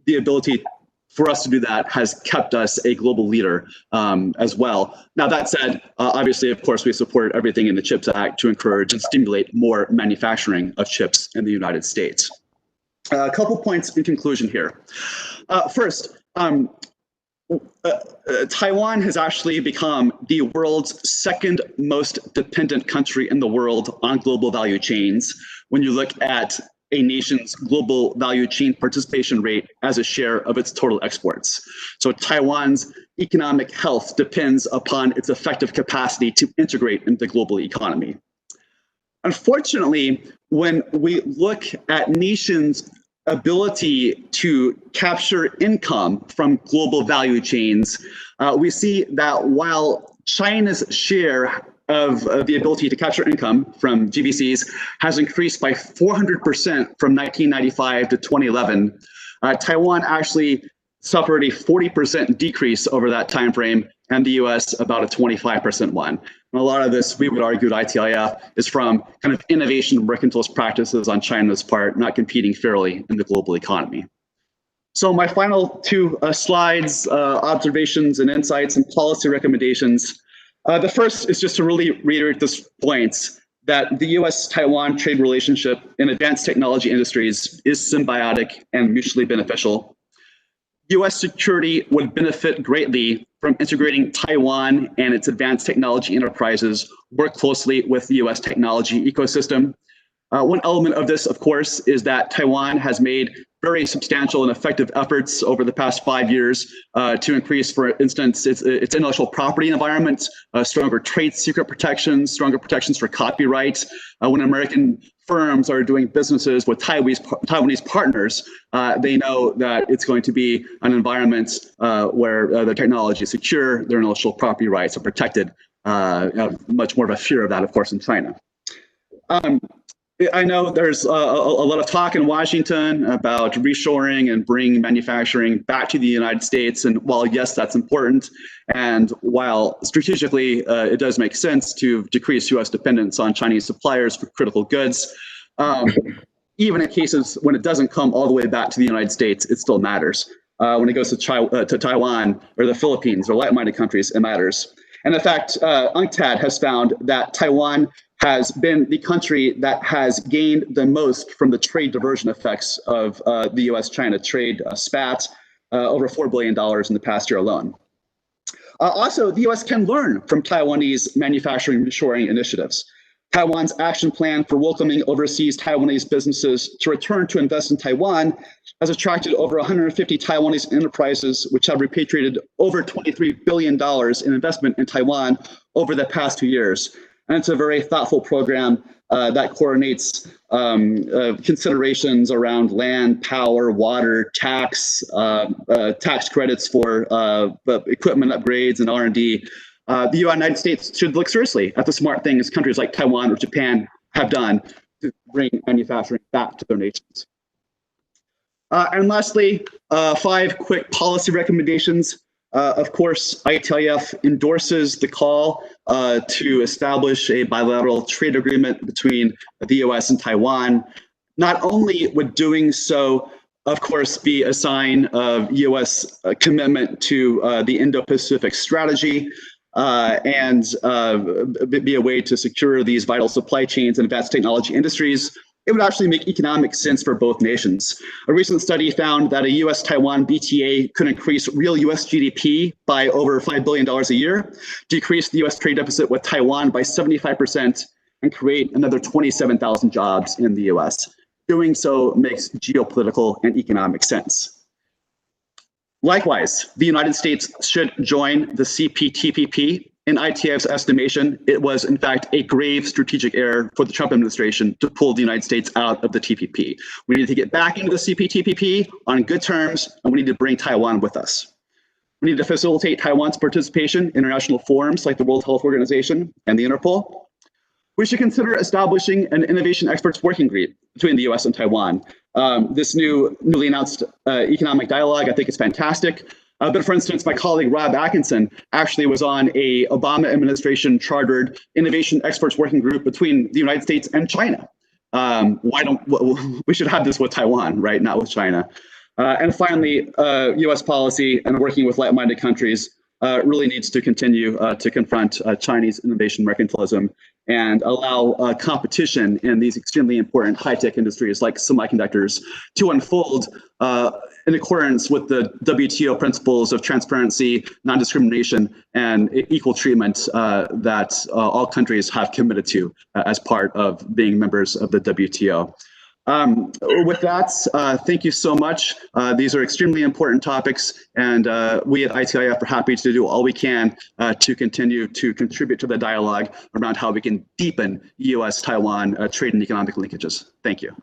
The ability for us to do that has kept us a global leader as well. Now, that said, obviously, of course, we support everything in the CHIPS Act to encourage and stimulate more manufacturing of chips in the United States. A couple points in conclusion here. First, Taiwan has actually become the world's second most dependent country in the world on global value chains when you look at a nation's global value chain participation rate as a share of its total exports. So Taiwan's economic health depends upon its effective capacity to integrate into the global economy. Unfortunately, when we look at nations' ability to capture income from global value chains, we see that while China's share of the ability to capture income from GVCs has increased by 400% from 1995 to 2011, Taiwan actually suffered a 40% decrease over that time frame, and the US about a 25% one. And a lot of this, we would argue, at ITIF is from kind of innovation mercantilist practices on China's part, not competing fairly in the global economy. So my final two slides, observations and insights and policy recommendations. The first is just to really reiterate this point that the US-Taiwan trade relationship in advanced technology industries is symbiotic and mutually beneficial. US security would benefit greatly from integrating Taiwan and its advanced technology enterprises work closely with the US technology ecosystem. One element of this, of course, is that Taiwan has made very substantial and effective efforts over the past 5 years to increase, for instance, its intellectual property environment, stronger trade secret protections, stronger protections for copyright. When American firms are doing businesses with Taiwanese partners, they know that it's going to be an environment where the technology is secure, their intellectual property rights are protected. Much more of a fear of that, of course, in China. I know there's a lot of talk in Washington about reshoring and bringing manufacturing back to the United States. And while, yes, that's important, and while strategically it does make sense to decrease U.S. dependence on Chinese suppliers for critical goods, even in cases when it doesn't come all the way back to the United States, it still matters. When it goes to Taiwan or the Philippines or like-minded countries, it matters. And in fact, UNCTAD has found that Taiwan has been the country that has gained the most from the trade diversion effects of the US-China trade spat, over $4 billion in the past year alone. Also, the US can learn from Taiwanese manufacturing reshoring initiatives. Taiwan's action plan for welcoming overseas Taiwanese businesses to return to invest in Taiwan has attracted over 150 Taiwanese enterprises, which have repatriated over $23 billion in investment in Taiwan over the past 2 years. And it's a very thoughtful program that coordinates considerations around land, power, water, tax credits for equipment upgrades and R&D. The United States should look seriously at the smart things countries like Taiwan or Japan have done to bring manufacturing back to their nations. And lastly, 5 quick policy recommendations. Of course, ITIF endorses the call to establish a bilateral trade agreement between the US and Taiwan. Not only would doing so, of course, be a sign of US commitment to the Indo-Pacific strategy, and be a way to secure these vital supply chains and advanced technology industries, it would actually make economic sense for both nations. A recent study found that a US-Taiwan BTA could increase real US GDP by over $5 billion a year, decrease the US trade deficit with Taiwan by 75%, and create another 27,000 jobs in the US. Doing so makes geopolitical and economic sense. Likewise, the United States should join the CPTPP. In ITF's estimation, it was in fact a grave strategic error for the Trump administration to pull the United States out of the TPP. We need to get back into the CPTPP on good terms, and we need to bring Taiwan with us. We need to facilitate Taiwan's participation in international forums like the World Health Organization and the Interpol. We should consider establishing an innovation experts working group between the US and Taiwan. This newly announced economic dialogue, I think, is fantastic. But for instance, my colleague Rob Atkinson actually was on a Obama administration chartered innovation experts working group between the United States and China. We should have this with Taiwan, right? Not with China. And finally, US policy and working with like-minded countries really needs to continue to confront Chinese innovation mercantilism and allow competition in these extremely important high-tech industries like semiconductors to unfold in accordance with the WTO principles of transparency, non-discrimination, and equal treatment that all countries have committed to as part of being members of the WTO. With that, thank you so much. These are extremely important topics, and we at ITIF are happy to do all we can to continue to contribute to the dialogue around how we can deepen US-Taiwan trade and economic linkages. Thank you.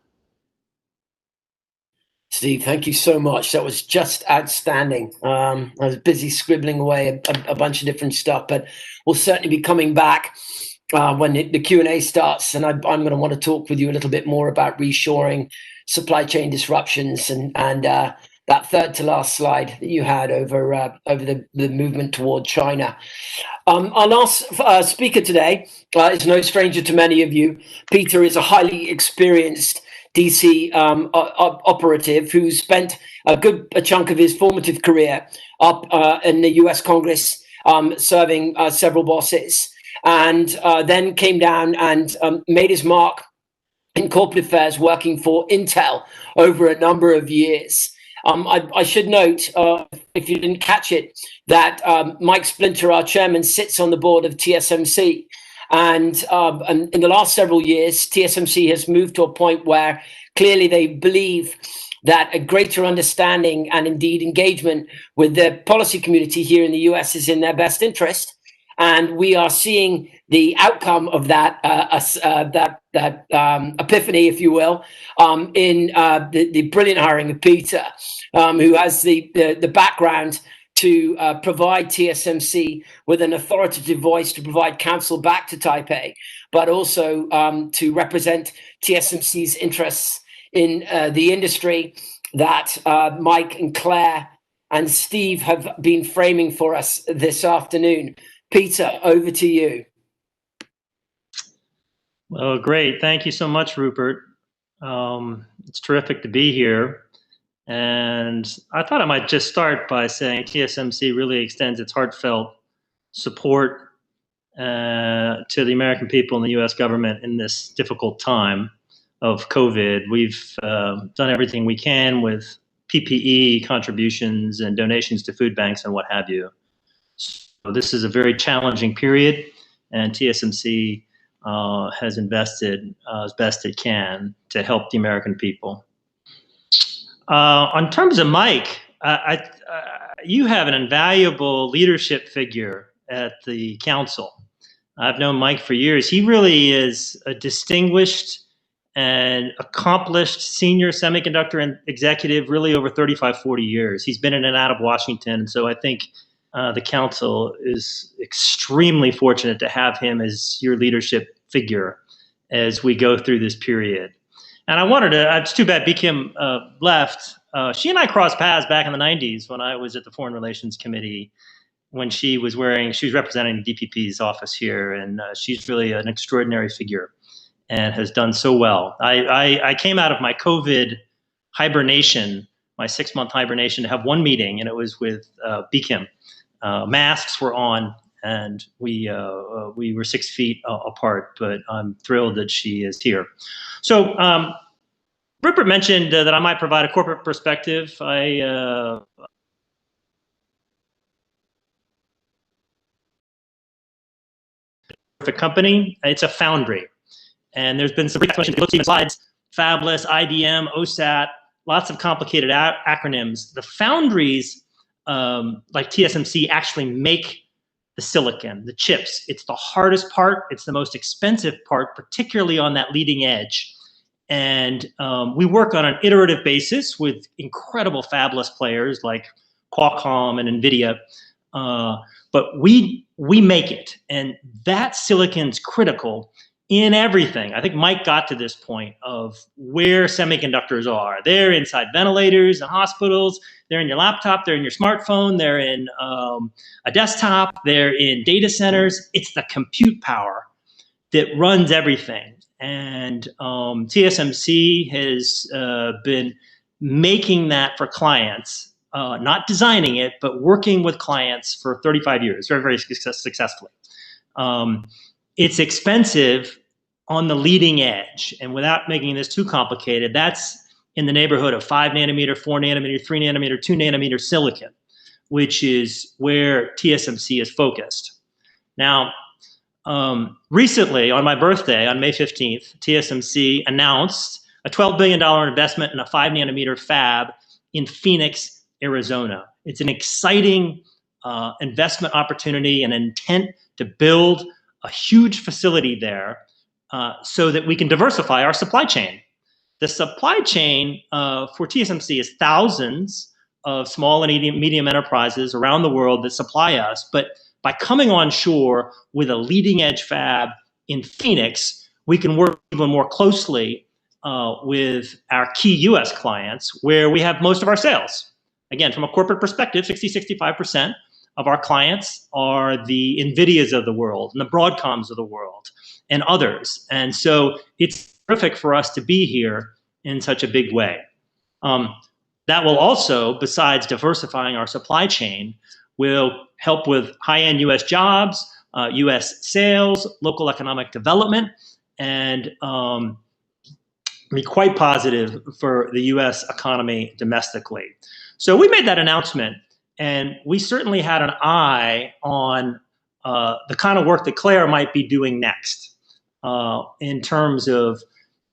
Steve, thank you so much. That was just outstanding. I was busy scribbling away a bunch of different stuff, but we'll certainly be coming back when the Q&A starts, and I'm going to want to talk with you a little bit more about reshoring, supply chain disruptions, and that third to last slide that you had over the movement toward China. Our last speaker today is no stranger to many of you. Peter is a highly experienced DC operative who spent a chunk of his formative career up in the US Congress, serving several bosses, and then came down and made his mark in corporate affairs, working for Intel over a number of years. I should note, if you didn't catch it, that Mike Splinter, our chairman, sits on the board of TSMC. And in the last several years, TSMC has moved to a point where clearly they believe that a greater understanding and indeed engagement with the policy community here in the US is in their best interest. And we are seeing the outcome of that epiphany, if you will, in the brilliant hiring of Peter, who has the background to provide TSMC with an authoritative voice to provide counsel back to Taipei, but also to represent TSMC's interests in the industry that Mike and Claire and Steve have been framing for us this afternoon. Peter, over to you. Well, great. Thank you so much, Rupert. It's terrific to be here. And I thought I might just start by saying TSMC really extends its heartfelt support to the American people and the US government in this difficult time of COVID. We've done everything we can with PPE contributions and donations to food banks and what have you. So this is a very challenging period, and TSMC has invested as best it can to help the American people. On terms of Mike, you have an invaluable leadership figure at the council. I've known Mike for years. He really is a distinguished and accomplished senior semiconductor executive, really over 35, 40 years. He's been in and out of Washington, so I think the council is extremely fortunate to have him as your leadership figure as we go through this period. And I wanted to, it's too bad Kim left. She and I crossed paths back in the 90s when I was at the Foreign Relations Committee, when she was representing the DPP's office here, and she's really an extraordinary figure and has done so well. I came out of my COVID hibernation, my 6-month hibernation, to have one meeting, and it was with Kim. Masks were on, and we were 6 feet apart, but I'm thrilled that she is here. So Rupert mentioned that I might provide a corporate perspective. The company, it's a foundry, and there's been some questions. Look at slides: fabless, IDM, OSAT, lots of complicated acronyms. The foundries, like TSMC, actually make the silicon, the chips. It's the hardest part. It's the most expensive part, particularly on that leading edge. And we work on an iterative basis with incredible fabless players like Qualcomm and NVIDIA. But we make it, and that silicon's critical in everything. I think Mike got to this point of where semiconductors are. They're inside ventilators and hospitals. They're in your laptop. They're in your smartphone. They're in a desktop. They're in data centers. It's the compute power that runs everything. And TSMC has been making that for clients, not designing it, but working with clients for 35 years, very, very successfully. It's expensive on the leading edge, and without making this too complicated, that's in the neighborhood of 5 nanometer, 4 nanometer, 3 nanometer, 2 nanometer silicon, which is where TSMC is focused. Now, recently, on my birthday, on May 15th, TSMC announced a $12 billion investment in a 5 nanometer fab in Phoenix, Arizona. It's an exciting investment opportunity and intent to build a huge facility there so that we can diversify our supply chain. The supply chain for TSMC is thousands of small and medium enterprises around the world that supply us, but by coming on shore with a leading edge fab in Phoenix, we can work even more closely with our key US clients where we have most of our sales. Again, from a corporate perspective, 65% of our clients are the NVIDIAs of the world and the Broadcoms of the world and others. And so it's terrific for us to be here in such a big way. That will also, besides diversifying our supply chain, will help with high-end US jobs, US sales, local economic development, and be quite positive for the US economy domestically. So we made that announcement, and we certainly had an eye on the kind of work that Claire might be doing next in terms of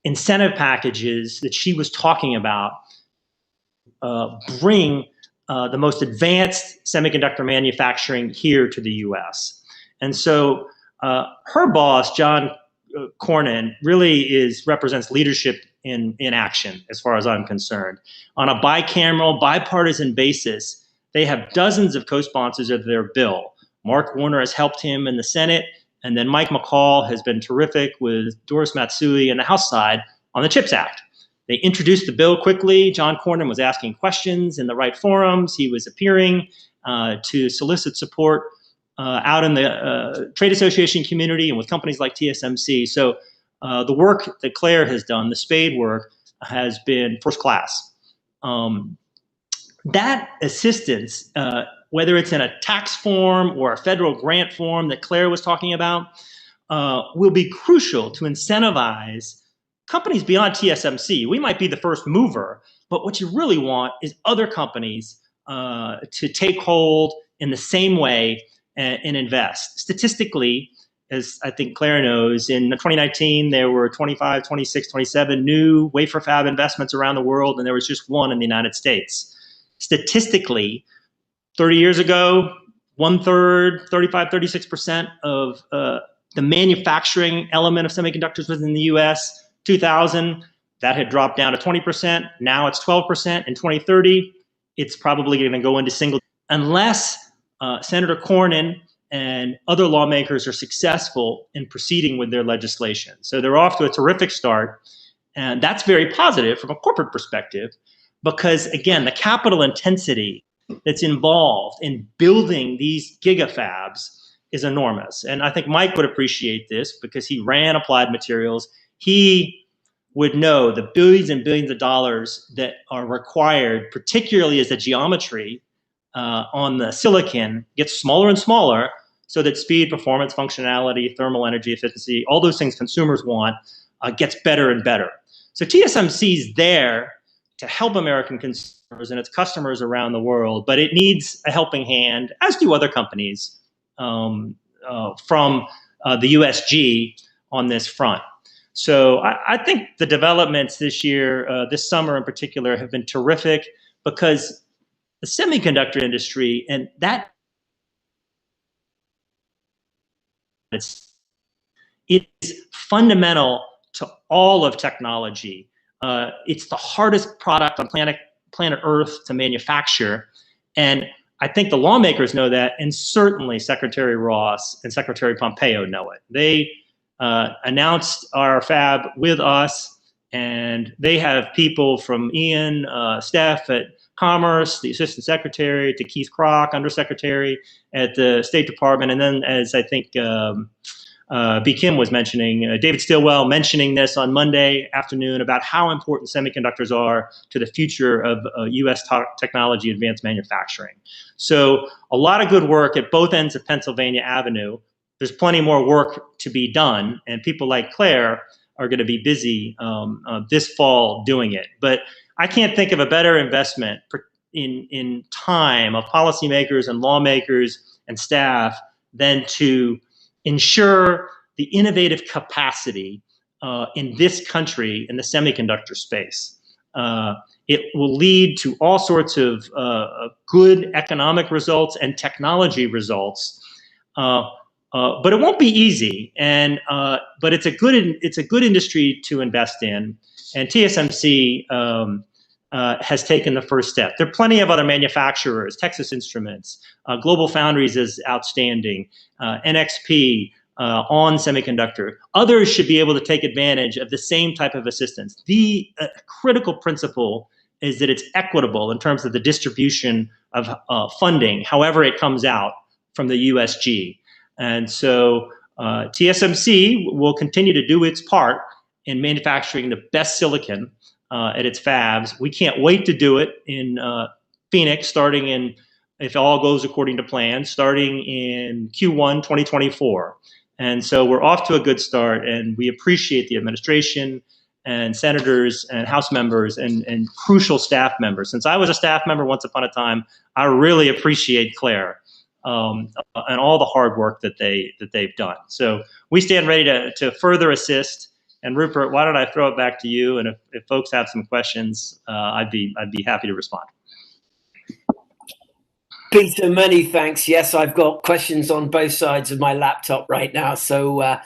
incentive packages that she was talking about bring the most advanced semiconductor manufacturing here to the US. And so her boss, John Cornyn, really represents leadership in action, as far as I'm concerned. On a bicameral, bipartisan basis, they have dozens of co-sponsors of their bill. Mark Warner has helped him in the Senate, and then Mike McCall has been terrific with Doris Matsui in the House side on the CHIPS Act. They introduced the bill quickly. John Cornyn was asking questions in the right forums. He was appearing to solicit support out in the trade association community and with companies like TSMC. So the work that Claire has done, the spade work, has been first class. That assistance, whether it's in a tax form or a federal grant form that Claire was talking about, will be crucial to incentivize companies beyond TSMC. We might be the first mover, but what you really want is other companies to take hold in the same way and invest. Statistically, as I think Claire knows, in 2019, there were 25, 26, 27 new wafer fab investments around the world, and there was just one in the United States. Statistically, 30 years ago, 1/3, 35, 36% of the manufacturing element of semiconductors was in the US. 2000, that had dropped down to 20%. Now it's 12%. In 2030, it's probably going to go into single, unless Senator Cornyn and other lawmakers are successful in proceeding with their legislation. So they're off to a terrific start. And that's very positive from a corporate perspective, because again, the capital intensity that's involved in building these gigafabs is enormous. And I think Mike would appreciate this because he ran Applied Materials. He would know the billions and billions of dollars that are required, particularly as the geometry on the silicon gets smaller and smaller, so that speed, performance, functionality, thermal energy efficiency, all those things consumers want, gets better and better. So TSMC is there to help American consumers and its customers around the world, but it needs a helping hand, as do other companies from the USG on this front. So I think the developments this year, this summer in particular, have been terrific, because the semiconductor industry and that it's fundamental to all of technology. It's the hardest product on planet Earth to manufacture. And I think the lawmakers know that, and certainly Secretary Ross and Secretary Pompeo know it. They announced our fab with us, and they have people from Ian, Steph at Commerce, the Assistant Secretary, to Keith Kroc, Undersecretary at the State Department, and then, as I think B. Kim was mentioning, David Stilwell mentioning this on Monday afternoon about how important semiconductors are to the future of U.S. technology advanced manufacturing. So a lot of good work at both ends of Pennsylvania Avenue. There's plenty more work to be done, and people like Claire are going to be busy this fall doing it. But I can't think of a better investment in time of policymakers and lawmakers and staff than to ensure the innovative capacity in this country in the semiconductor space. It will lead to all sorts of good economic results and technology results, but it won't be easy. And but it's a good industry to invest in, and TSMC has taken the first step. There are plenty of other manufacturers. Texas Instruments, Global Foundries is outstanding, NXP, on semiconductor. Others should be able to take advantage of the same type of assistance. The critical principle is that it's equitable in terms of the distribution of funding, however it comes out from the USG. And so TSMC will continue to do its part in manufacturing the best silicon at its fabs. We can't wait to do it in Phoenix, starting in, if all goes according to plan, starting in Q1 2024. And so we're off to a good start, and we appreciate the administration and senators and House members and crucial staff members. Since I was a staff member once upon a time, I really appreciate Claire and all the hard work that they've done. So we stand ready to further assist And Rupert, why don't I throw it back to you? And if folks have some questions, I'd be happy to respond. Peter, many thanks. Yes, I've got questions on both sides of my laptop right now. So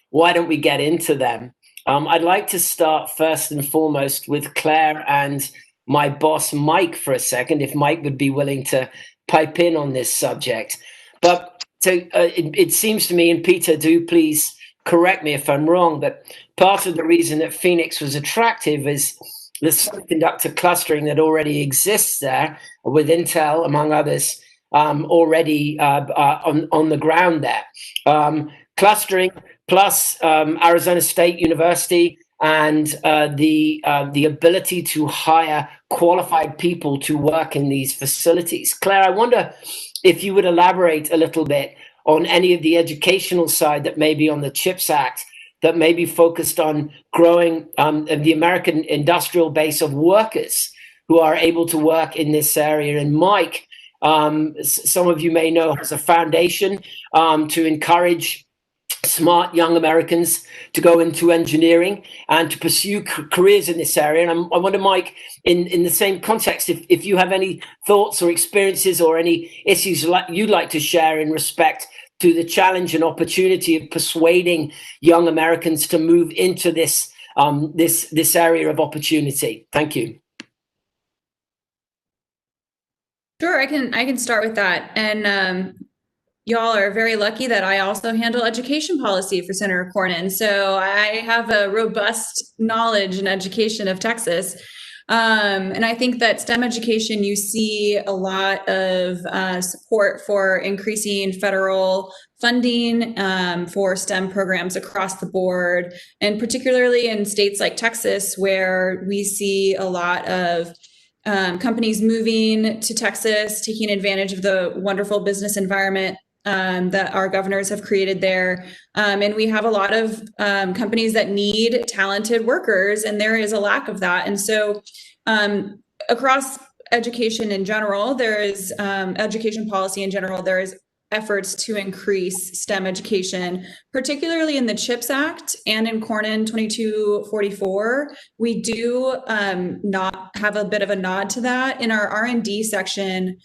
why don't we get into them? I'd like to start first and foremost with Claire and my boss, Mike, for a second, if Mike would be willing to pipe in on this subject. But it seems to me, and Peter, do please correct me if I'm wrong, but part of the reason that Phoenix was attractive is the semiconductor clustering that already exists there with Intel, among others, already on the ground there. Clustering plus Arizona State University and the ability to hire qualified people to work in these facilities. Claire, I wonder if you would elaborate a little bit on any of the educational side that may be on the CHIPS Act that may be focused on growing the American industrial base of workers who are able to work in this area. And Mike, some of you may know, has a foundation to encourage smart young Americans to go into engineering and to pursue careers in this area. And I wonder, Mike, in the same context, if you have any thoughts or experiences or any issues you'd like to share in respect to the challenge and opportunity of persuading young Americans to move into this this area of opportunity. Thank you. Sure, I can start with that. And y'all are very lucky that I also handle education policy for Senator Cornyn. So I have a robust knowledge and education of Texas. And I think that STEM education, you see a lot of support for increasing federal funding for STEM programs across the board, and particularly in states like Texas, where we see a lot of companies moving to Texas, taking advantage of the wonderful business environment that our governors have created there. And we have a lot of companies that need talented workers, and there is a lack of that. And so across education in general, there is education policy in general, there is efforts to increase STEM education, particularly in the CHIPS Act and in Cornyn 2244. We do not have a bit of a nod to that. In our R&D section,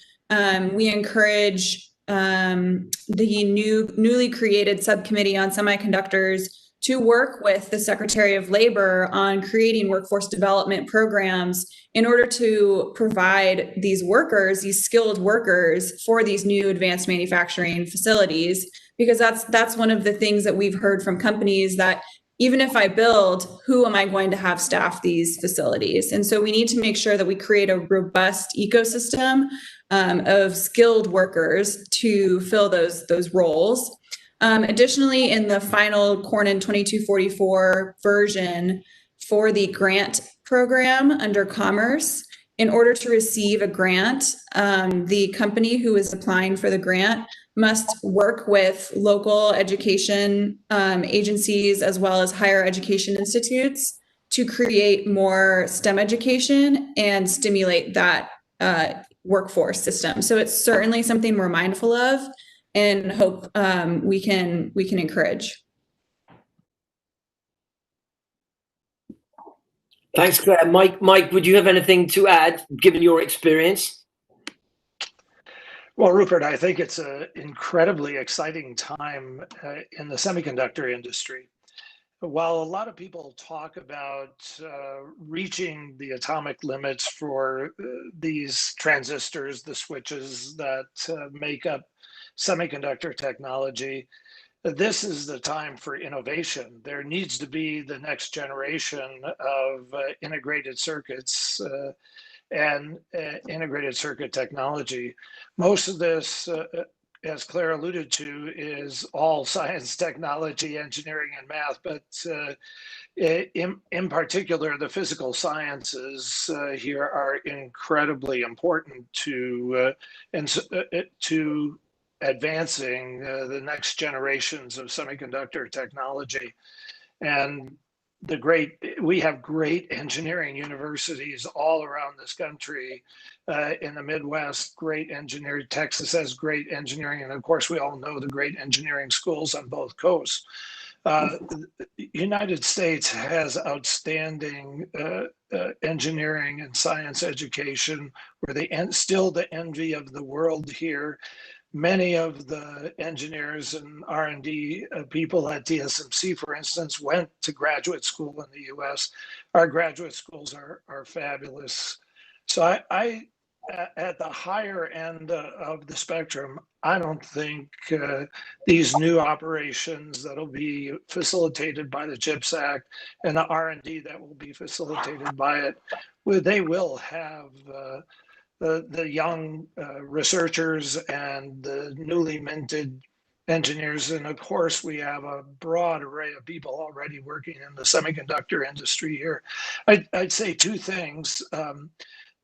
we encourage the newly created subcommittee on semiconductors to work with the Secretary of Labor on creating workforce development programs in order to provide these workers, these skilled workers, for these new advanced manufacturing facilities. Because that's one of the things that we've heard from companies, that even if I build, who am I going to have staff these facilities? And so we need to make sure that we create a robust ecosystem of skilled workers to fill those roles. Additionally, in the final Cornyn 2244 version for the grant program under Commerce, in order to receive a grant, the company who is applying for the grant must work with local education agencies as well as higher education institutes to create more STEM education and stimulate that workforce system. So it's certainly something we're mindful of and hope we can encourage. Thanks, Claire. Mike, would you have anything to add, given your experience? Well, Rupert, I think it's an incredibly exciting time in the semiconductor industry. While a lot of people talk about reaching the atomic limits for these transistors, the switches that make up semiconductor technology, this is the time for innovation. There needs to be the next generation of integrated circuits and integrated circuit technology. Most of this, as Claire alluded to, is all science, technology, engineering, and math, but in particular, the physical sciences here are incredibly important to advancing the next generations of semiconductor technology. And we have great engineering universities all around this country. In the Midwest, great engineering. Texas has great engineering. And of course, we all know the great engineering schools on both coasts. The United States has outstanding engineering and science education. We're still the envy of the world here. Many of the engineers and R&D people at TSMC, for instance, went to graduate school in the US. Our graduate schools are fabulous. So I at the higher end of the spectrum, I don't think these new operations that'll be facilitated by the CHIPS Act and the R&D that will be facilitated by it, they will have the young researchers and the newly minted engineers. And of course, we have a broad array of people already working in the semiconductor industry here. I'd say two things.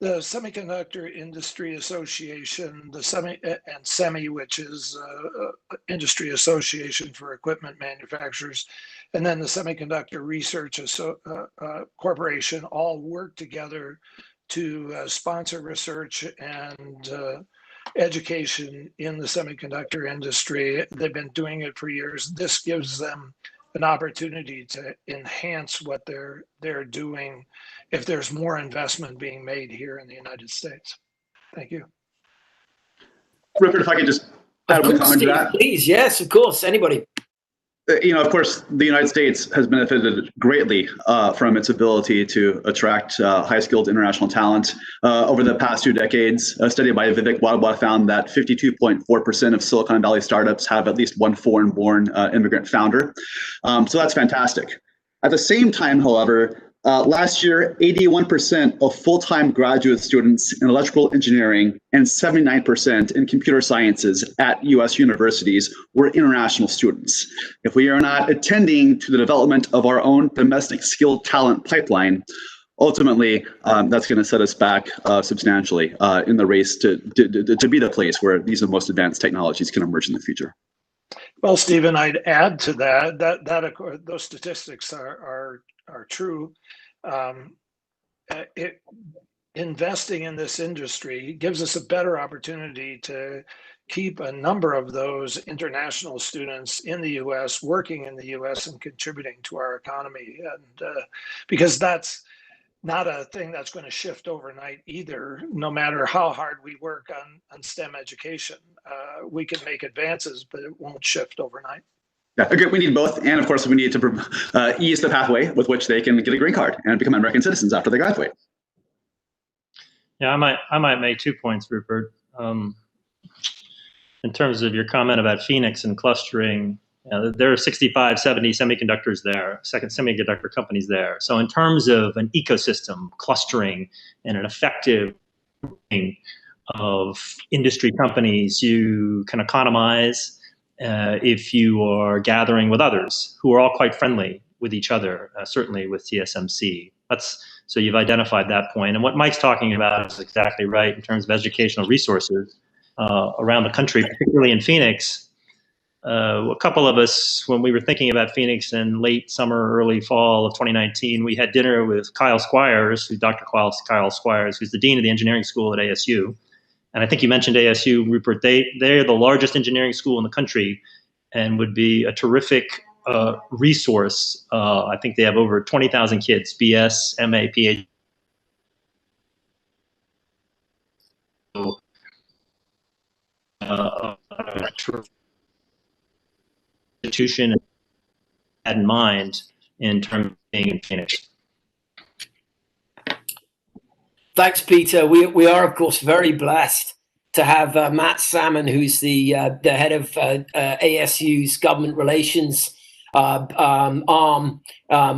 The Semiconductor Industry Association, the SEMI, which is Industry Association for Equipment Manufacturers, and then the Semiconductor Research Corporation all work together to sponsor research and education in the semiconductor industry. They've been doing it for years. This gives them an opportunity to enhance what they're doing if there's more investment being made here in the United States. Thank you. Rupert, if I could just add one comment to that. Please, yes, of course, anybody. Of course, the United States has benefited greatly from its ability to attract high-skilled international talent. Over the past 2 decades, a study by Vivek Wadhwa found that 52.4% of Silicon Valley startups have at least one foreign-born immigrant founder. So that's fantastic. At the same time, however, last year, 81% of full-time graduate students in electrical engineering and 79% in computer sciences at US universities were international students. If we are not attending to the development of our own domestic skilled talent pipeline, ultimately, that's going to set us back substantially in the race to be the place where these most advanced technologies can emerge in the future. Well, Stephen, I'd add to that those statistics are true. Investing in this industry gives us a better opportunity to keep a number of those international students in the US, working in the US and contributing to our economy. And because that's not a thing that's going to shift overnight either, no matter how hard we work on STEM education. We can make advances, but it won't shift overnight. Yeah, okay, we need both. And of course, we need to ease the pathway with which they can get a green card and become American citizens after they graduate. Yeah, I might make 2 points, Rupert. In terms of your comment about Phoenix and clustering, there are 65, 70 semiconductors there, semiconductor companies there. So in terms of an ecosystem clustering and an effective of industry companies, you can economize if you are gathering with others who are all quite friendly with each other, certainly with TSMC. So you've identified that point. And what Mike's talking about is exactly right in terms of educational resources around the country, particularly in Phoenix. A couple of us, when we were thinking about Phoenix in late summer, early fall of 2019, we had dinner with Kyle Squires, Dr. Kyle Squires, who's the dean of the engineering school at ASU. And I think you mentioned ASU, Rupert. They're the largest engineering school in the country and would be a terrific resource. I think they have over 20,000 kids, BS, MA, PhD. Institution had in mind in terms of being in Phoenix. Thanks, Peter. We are, of course, very blessed to have Matt Salmon, who's the head of ASU's government relations arm,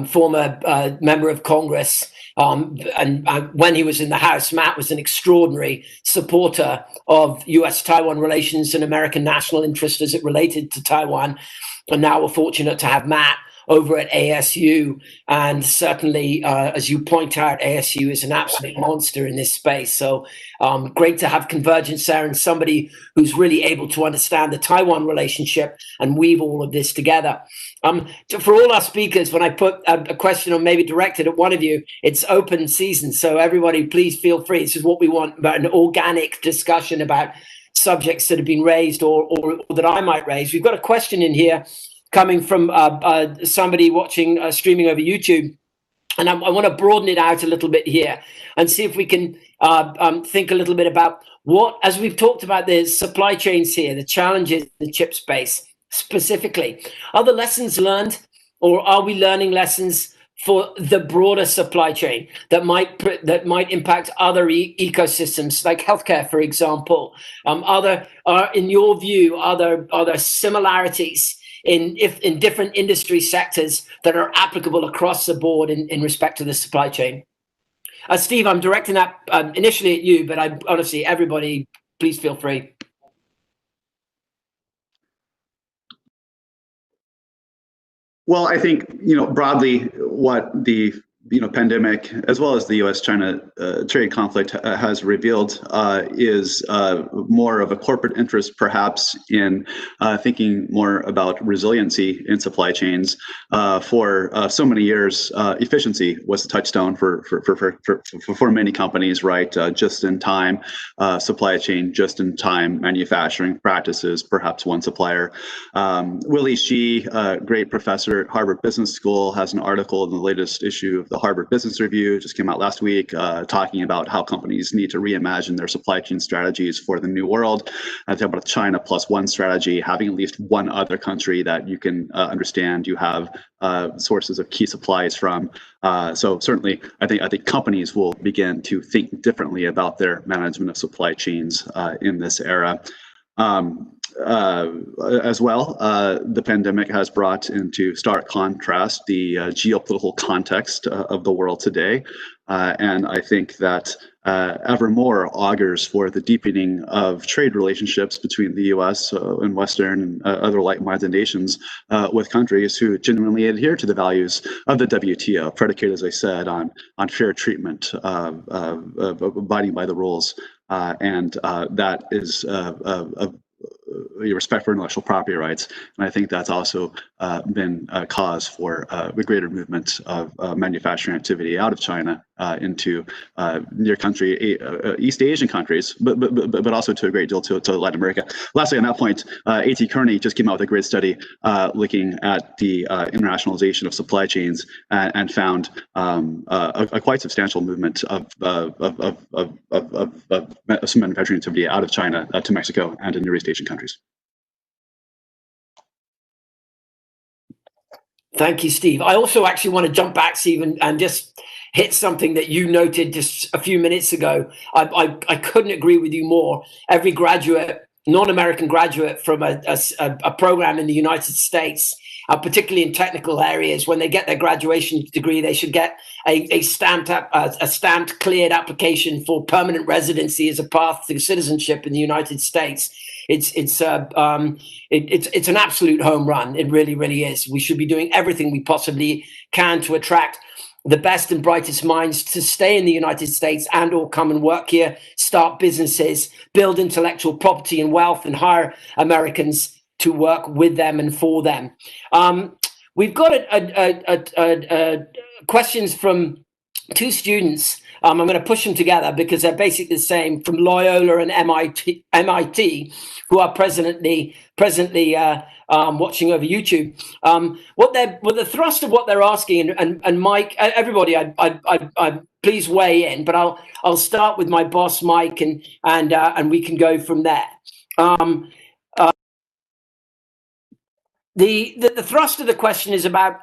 former member of Congress. And when he was in the House, Matt was an extraordinary supporter of US-Taiwan relations and American national interest as it related to Taiwan. And now we're fortunate to have Matt over at ASU. And certainly, as you point out, ASU is an absolute monster in this space. So great to have convergence there and somebody who's really able to understand the Taiwan relationship and weave all of this together. For all our speakers, when I put a question or maybe directed at one of you, it's open season. So everybody, please feel free. This is what we want, about an organic discussion about subjects that have been raised or that I might raise. We've got a question in here coming from somebody watching streaming over YouTube. And I want to broaden it out a little bit here and see if we can think a little bit about what, as we've talked about the supply chains here, the challenges in the chip space specifically. Are the lessons learned, or are we learning lessons for the broader supply chain that might impact other ecosystems like healthcare, for example? In your view, are there similarities in different industry sectors that are applicable across the board in respect to the supply chain? Steve, I'm directing that initially at you, but honestly, everybody, please feel free. Well, I think, broadly what the pandemic, as well as the U.S.-China trade conflict has revealed is more of a corporate interest, perhaps, in thinking more about resiliency in supply chains. For so many years, efficiency was the touchstone for many companies, right? Just-in-time supply chain, just-in-time manufacturing practices, perhaps one supplier. Willie Shih, great professor at Harvard Business School, has an article in the latest issue of the Harvard Business Review, just came out last week, talking about how companies need to reimagine their supply chain strategies for the new world. I talk about a China plus one strategy, having at least one other country that you can understand you have sources of key supplies from. So certainly, I think companies will begin to think differently about their management of supply chains in this era. As well, the pandemic has brought into stark contrast the geopolitical context of the world today. And I think that ever more augurs for the deepening of trade relationships between the US and Western and other like-minded nations with countries who genuinely adhere to the values of the WTO, predicated, as I said, on fair treatment, abiding by the rules. And that is respect for intellectual property rights. And I think that's also been a cause for the greater movement of manufacturing activity out of China into near country, East Asian countries, but also to a great deal to Latin America. Lastly, on that point, A.T. Kearney just came out with a great study looking at the internationalization of supply chains and found a quite substantial movement of some manufacturing activity out of China to Mexico and to near East Asian countries. Thank you, Steve. I also actually want to jump back, Steve, and just hit something that you noted just a few minutes ago. I couldn't agree with you more. Every graduate, non-American graduate from a program in the United States, particularly in technical areas, when they get their graduation degree, they should get a stamped cleared application for permanent residency as a path to citizenship in the United States. It's an absolute home run. It really, really is. We should be doing everything we possibly can to attract the best and brightest minds to stay in the United States and or come and work here, start businesses, build intellectual property and wealth, and hire Americans to work with them and for them. We've got questions from two students. I'm going to push them together because they're basically the same, from Loyola and MIT, who are presently watching over YouTube. What the thrust of what they're asking, and Mike, everybody, I please weigh in, but I'll start with my boss, Mike, and we can go from there. The thrust of the question is about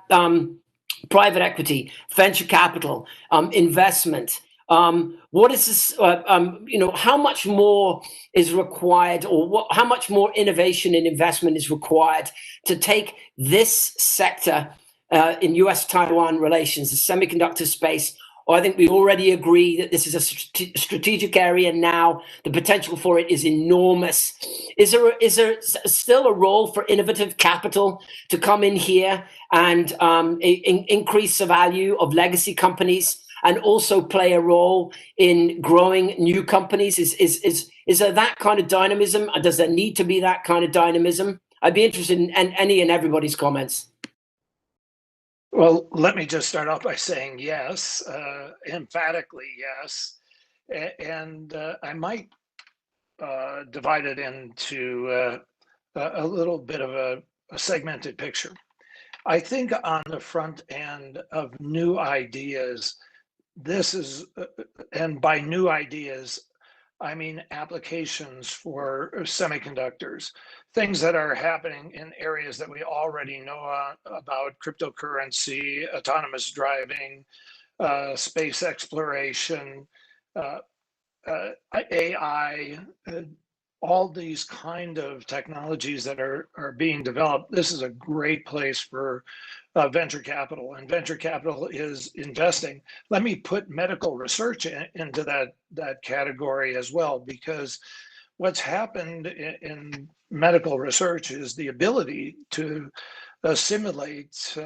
private equity, venture capital, investment. What is this? How much more is required, or how much more innovation and investment is required to take this sector in US-Taiwan relations, the semiconductor space? Or I think we already agree that this is a strategic area now. The potential for it is enormous. Is there still a role for innovative capital to come in here and increase the value of legacy companies and also play a role in growing new companies? Is there that kind of dynamism? Does there need to be that kind of dynamism? I'd be interested in any and everybody's comments. Well, let me just start off by saying yes, emphatically yes. And I might divide it into a little bit of segmented picture. I think on the front end of new ideas, this is, and by new ideas, I mean applications for semiconductors, things that are happening in areas that we already know about: cryptocurrency, autonomous driving, space exploration, AI, all these kind of technologies that are being developed. This is a great place for venture capital, and venture capital is investing. Let me put medical research into that category as well, because what's happened in medical research is the ability to simulate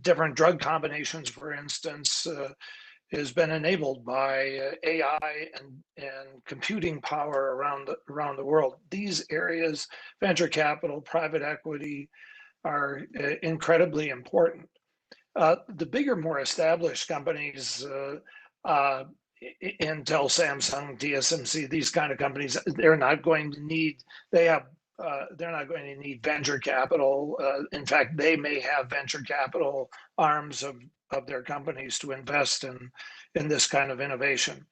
different drug combinations, for instance, has been enabled by AI and computing power around the world. These areas, venture capital, private equity, are incredibly important. The bigger, more established companies, Intel, Samsung, TSMC, these kind of companies, they're not going to need, they're not going to need venture capital. In fact, they may have venture capital arms of their companies to invest in this kind of innovation.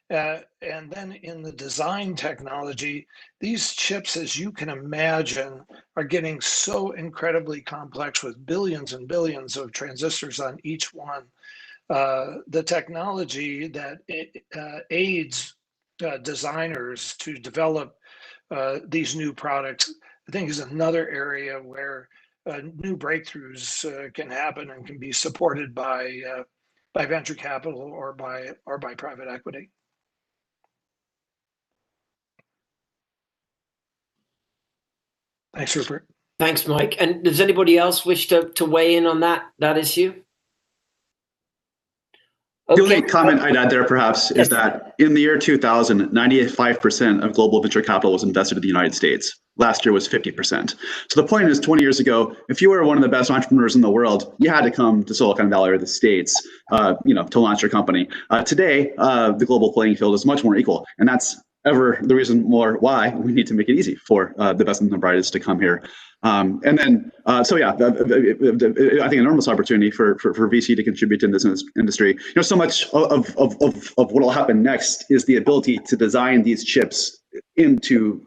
And then in the design technology, these chips, as you can imagine, are getting so incredibly complex with billions and billions of transistors on each one. The technology that aids designers to develop these new products, I think, is another area where new breakthroughs can happen and can be supported by venture capital or by private equity. Thanks, Rupert. Thanks, Mike. And does anybody else wish to weigh in on that issue? Okay. The only comment I'd add there, perhaps, is that in the year 2000, 95% of global venture capital was invested in the United States. Last year was 50%. So the point is, 20 years ago, if you were one of the best entrepreneurs in the world, you had to come to Silicon Valley or the States, to launch your company. Today, the global playing field is much more equal, and that's ever the reason more why we need to make it easy for the best and the brightest to come here. I think enormous opportunity for VC to contribute in this industry. So much of what will happen next is the ability to design these chips into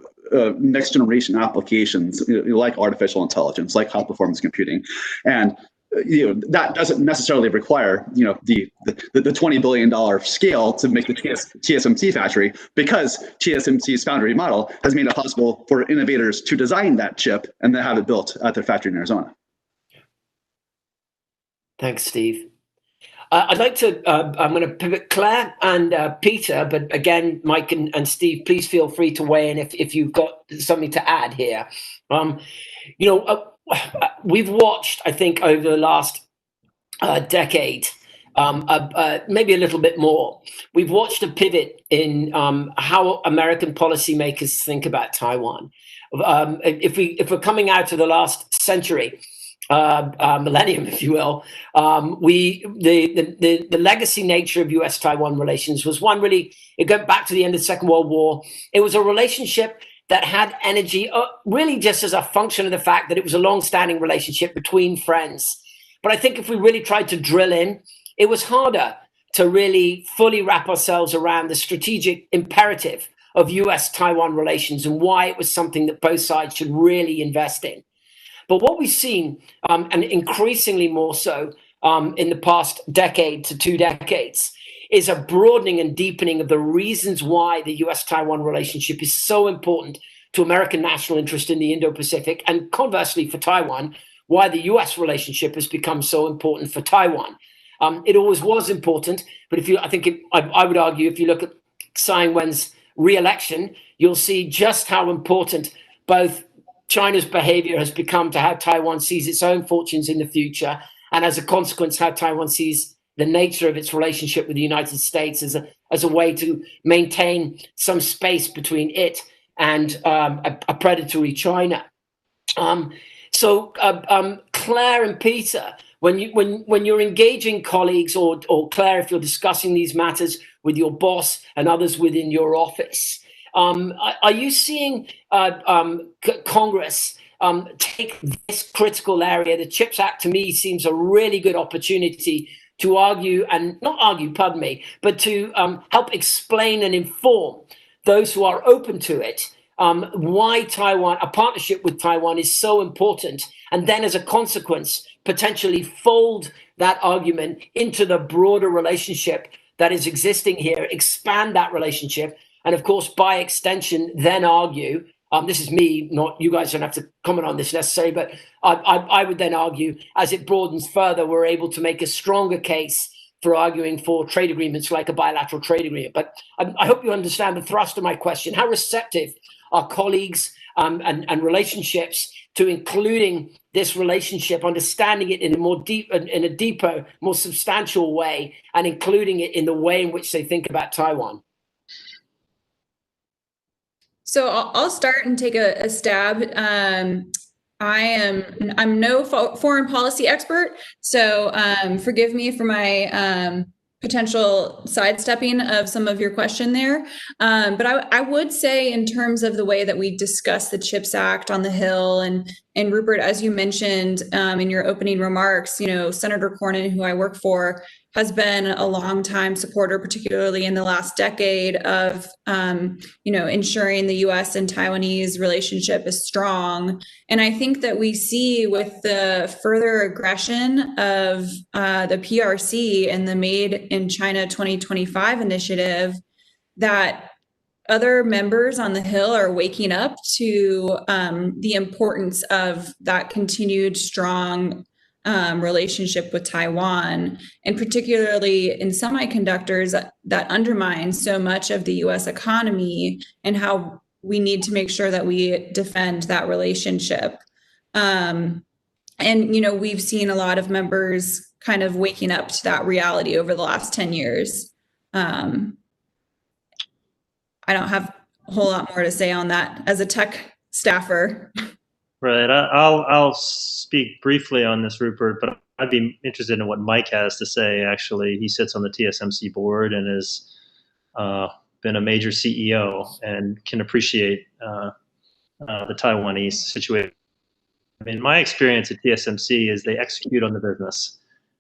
next generation applications, like artificial intelligence, like high performance computing, and that doesn't necessarily require the $20 billion scale to make the TSMC factory, because TSMC's foundry model has made it possible for innovators to design that chip and then have it built at their factory in Arizona. Thanks, Steve. I'd like to, I'm going to pivot Claire and Peter, but again, Mike and Steve, please feel free to weigh in if you've got something to add here. We've watched, I think, over the last decade, maybe a little bit more, we've watched a pivot in how American policymakers think about Taiwan. If we're coming out of the last century, millennium, if you will, the legacy nature of US-Taiwan relations was one really, it goes back to the end of the Second World War. It was a relationship that had energy, really just as a function of the fact that it was a long-standing relationship between friends. But I think if we really tried to drill in, it was harder to really fully wrap ourselves around the strategic imperative of US-Taiwan relations and why it was something that both sides should really invest in. But what we've seen, and increasingly more so in the past decade to 2 decades, is a broadening and deepening of the reasons why the US-Taiwan relationship is so important to American national interest in the Indo-Pacific, and conversely for Taiwan, why the US relationship has become so important for Taiwan. It always was important, but I would argue, if you look at Tsai Ing-wen's re-election, you'll see just how important both China's behavior has become to how Taiwan sees its own fortunes in the future, and as a consequence, how Taiwan sees the nature of its relationship with the United States as a way to maintain some space between it and a predatory China. Claire and Peter, when you're engaging colleagues, or Claire, if you're discussing these matters with your boss and others within your office, are you seeing Congress take this critical area. The CHIPS Act to me seems a really good opportunity to argue, and not argue, pardon me, but to help explain and inform those who are open to it why Taiwan, a partnership with Taiwan, is so important, and then as a consequence, potentially fold that argument into the broader relationship that is existing here, expand that relationship, and of course, by extension, then argue, this is me, not you guys don't have to comment on this necessarily, but I would then argue, as it broadens further, we're able to make a stronger case for arguing for trade agreements like a bilateral trade agreement. But I hope you understand the thrust of my question. How receptive are colleagues and relationships to including this relationship, understanding it in a deeper, more substantial way, and including it in the way in which they think about Taiwan? So I'll start and take a stab. I'm no foreign policy expert, so forgive me for my potential sidestepping of some of your question there. But I would say, in terms of the way that we discuss the CHIPS Act on the Hill, and Rupert, as you mentioned in your opening remarks, Senator Cornyn, who I work for, has been a longtime supporter, particularly in the last decade, of ensuring the U.S. and Taiwanese relationship is strong. And I think that we see, with the further aggression of the PRC and the Made in China 2025 initiative, that other members on the Hill are waking up to the importance of that continued strong relationship with Taiwan, and particularly in semiconductors that undermine so much of the U.S. economy, and how we need to make sure that we defend that relationship. And we've seen a lot of members kind of waking up to that reality over the last 10 years. I don't have a whole lot more to say on that as a tech staffer. Right. I'll speak briefly on this, Rupert, but I'd be interested in what Mike has to say. Actually, he sits on the TSMC board and has been a major CEO and can appreciate the Taiwanese situation. I mean, my experience at TSMC is they execute on the business.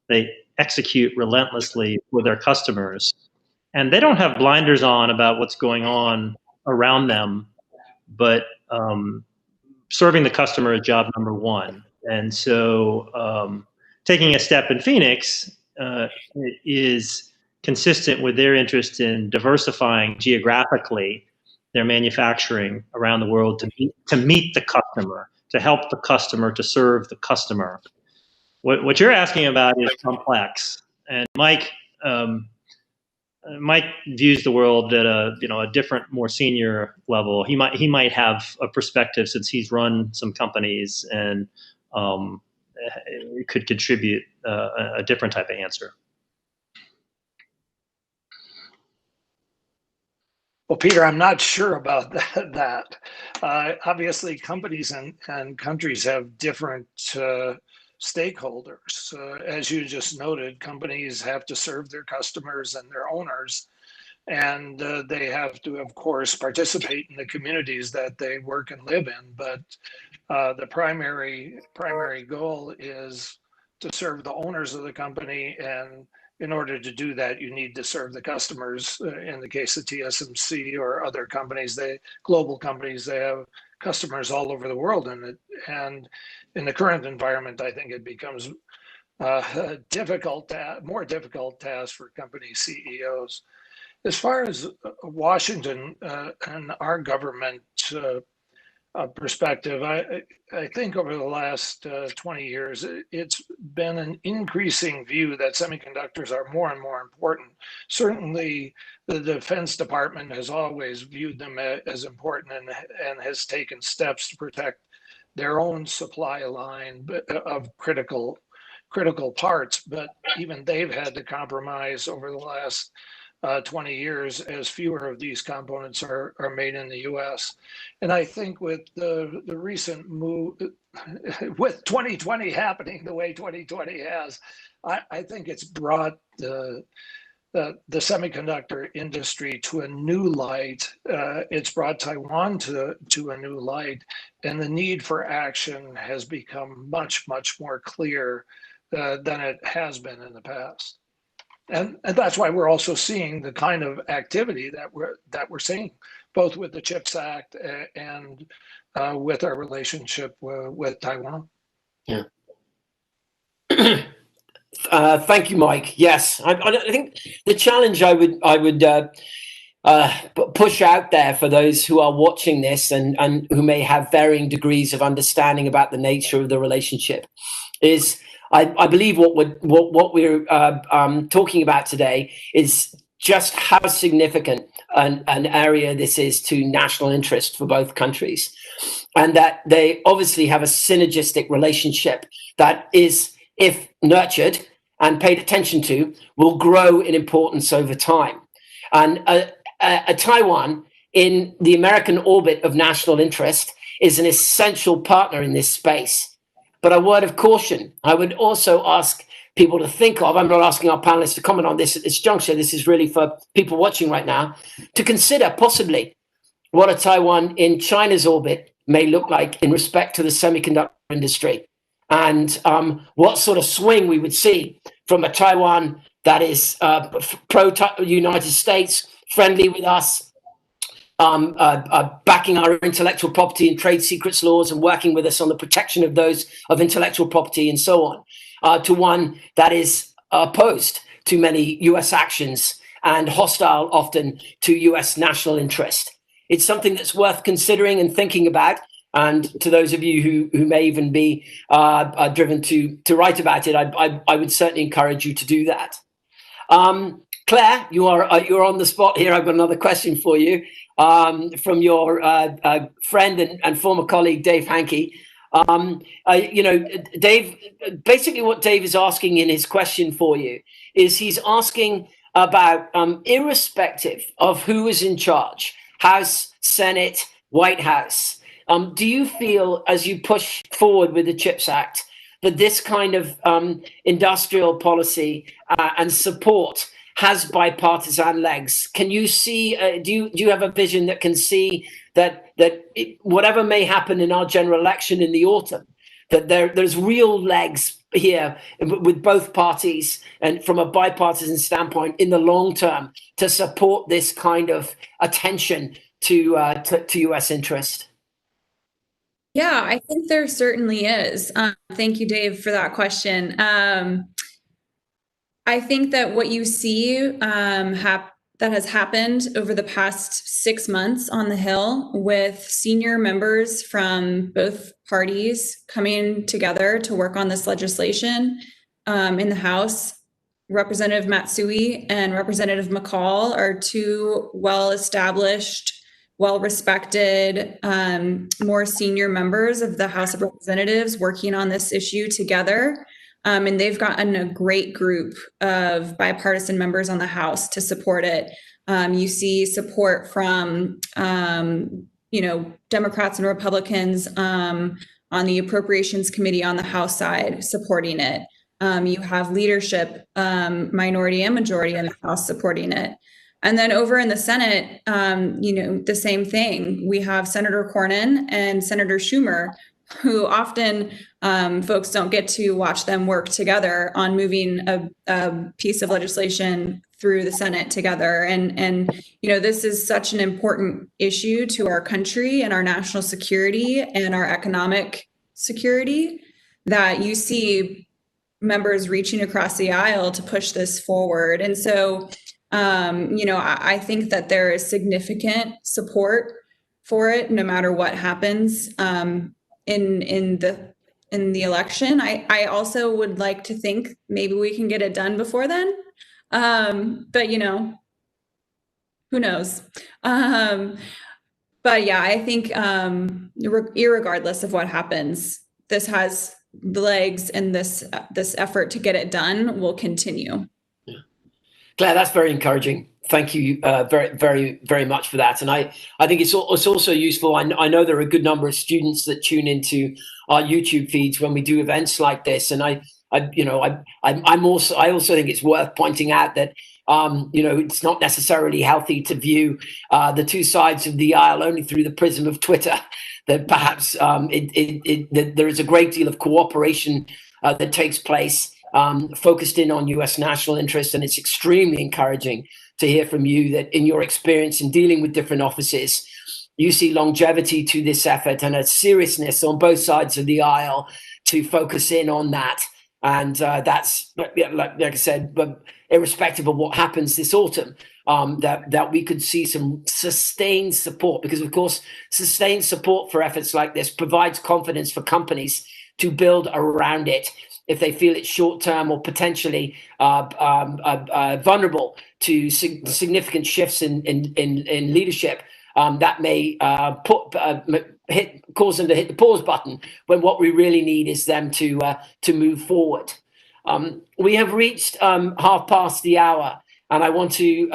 They execute relentlessly with their customers, and they don't have blinders on about what's going on around them, but serving the customer is job number one. And so taking a step in Phoenix is consistent with their interest in diversifying geographically their manufacturing around the world to meet the customer, to help the customer, to serve the customer. What you're asking about is complex. And Mike views the world at a different, more senior level. He might have a perspective, since he's run some companies, and could contribute a different type of answer. Well, Peter, I'm not sure about that. Obviously, companies and countries have different stakeholders. As you just noted, companies have to serve their customers and their owners, and they have to, of course, participate in the communities that they work and live in. But the primary goal is to serve the owners of the company, and in order to do that, you need to serve the customers. In the case of TSMC or other companies, global companies, they have customers all over the world, and in the current environment, I think it becomes a more difficult task for company CEOs. As far as Washington and our government perspective, I think over the last 20 years, it's been an increasing view that semiconductors are more and more important. Certainly, the Defense Department has always viewed them as important, and has taken steps to protect their own supply line of critical parts. But even they've had to compromise over the last 20 years, as fewer of these components are made in the U.S. And I think with the recent move, with 2020 happening the way 2020 has, I think it's brought the semiconductor industry to a new light. It's brought Taiwan to a new light, and the need for action has become much, much more clear than it has been in the past. And that's why we're also seeing the kind of activity that we're seeing, both with the CHIPS Act and with our relationship with Taiwan. Yeah. Thank you, Mike. Yes, I think the challenge I would push out there for those who are watching this and who may have varying degrees of understanding about the nature of the relationship is I believe what we're talking about today is just how significant an area this is to national interest for both countries, and that they obviously have a synergistic relationship that is, if nurtured and paid attention to, will grow in importance over time. And Taiwan, in the American orbit of national interest, is an essential partner in this space. But a word of caution, I would also ask people to think of, I'm not asking our panelists to comment on this at this juncture, this is really for people watching right now, to consider possibly what a Taiwan in China's orbit may look like in respect to the semiconductor industry, and what sort of swing we would see from a Taiwan that is pro-United States, friendly with us, backing our intellectual property and trade secrets laws and working with us on the protection of those of intellectual property and so on, to one that is opposed to many US actions and hostile often to US national interest. It's something that's worth considering and thinking about. And to those of you who may even be driven to write about it, I would certainly encourage you to do that. Claire, you're on the spot here. I've got another question for you from your friend and former colleague, Dave Hankey. Dave, basically what Dave is asking in his question for you is he's asking about, irrespective of who is in charge, House, Senate, White House, do you feel, as you push forward with the CHIPS Act, that this kind of industrial policy and support has bipartisan legs? Can you see? Do you have a vision that can see that whatever may happen in our general election in the autumn, that there's real legs here with both parties and from a bipartisan standpoint in the long term to support this kind of attention to U.S. interest? Yeah, I think there certainly is. Thank you, Dave, for that question. I think that what you see that has happened over the past 6 months on the Hill, with senior members from both parties coming together to work on this legislation in the House, Representative Matsui and Representative McCall are two well-established, well-respected, more senior members of the House of Representatives working on this issue together. And they've gotten a great group of bipartisan members on the House to support it. You see support from, Democrats and Republicans on the Appropriations Committee on the House side supporting it. You have leadership, minority and majority in the House supporting it. And then over in the Senate, the same thing. We have Senator Cornyn and Senator Schumer, who often folks don't get to watch them work together on moving a piece of legislation through the Senate together. And this is such an important issue to our country and our national security and our economic security that you see members reaching across the aisle to push this forward. And so I think that there is significant support for it, no matter what happens in the election. I also would like to think maybe we can get it done before then, but who knows? But yeah, I think irregardless of what happens, this has the legs, and this effort to get it done will continue. Claire, that's very encouraging. Thank you very, very, very much for that. And I think it's also useful. I know there are a good number of students that tune into our YouTube feeds when we do events like this. And I I also think it's worth pointing out that it's not necessarily healthy to view the two sides of the aisle only through the prism of Twitter. That perhaps that there is a great deal of cooperation that takes place focused in on U.S. national interests, and it's extremely encouraging to hear from you that in your experience in dealing with different offices, you see longevity to this effort and a seriousness on both sides of the aisle to focus in on that. And that's, like I said, but irrespective of what happens this autumn, that we could see some sustained support, because of course, sustained support for efforts like this provides confidence for companies to build around it if they feel it's short-term or potentially vulnerable to significant shifts in leadership. That may cause them to hit the pause button when what we really need is them to move forward. We have reached 1/2 the hour, and I want to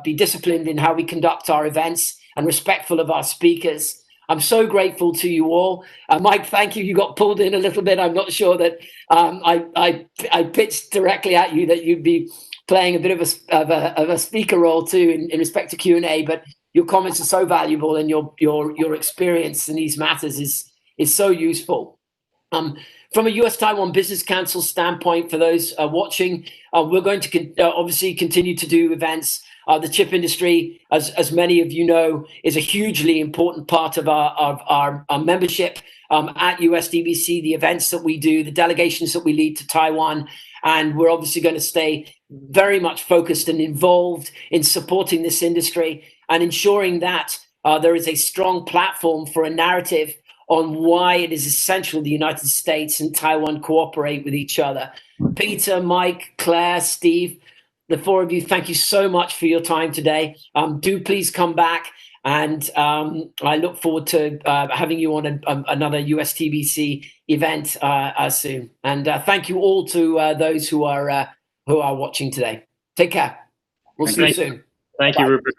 be disciplined in how we conduct our events and respectful of our speakers. I'm so grateful to you all. Mike, thank you. You got pulled in a little bit. I'm not sure that I pitched directly at you that you'd be playing a bit of a speaker role too in respect to Q&A, but your comments are so valuable, and your experience in these matters is so useful. From a US-Taiwan Business Council standpoint, for those watching, we're going to obviously continue to do events. The chip industry, as many of you know, is a hugely important part of our membership at USDBC, the events that we do, the delegations that we lead to Taiwan. And we're obviously going to stay very much focused and involved in supporting this industry and ensuring that there is a strong platform for a narrative on why it is essential the United States and Taiwan cooperate with each other. Peter, Mike, Claire, Steve, the four of you, thank you so much for your time today. Do please come back, and I look forward to having you on another USTBC event soon. And thank you all to those who are watching today. Take care. We'll see you soon. Thank you, Rupert.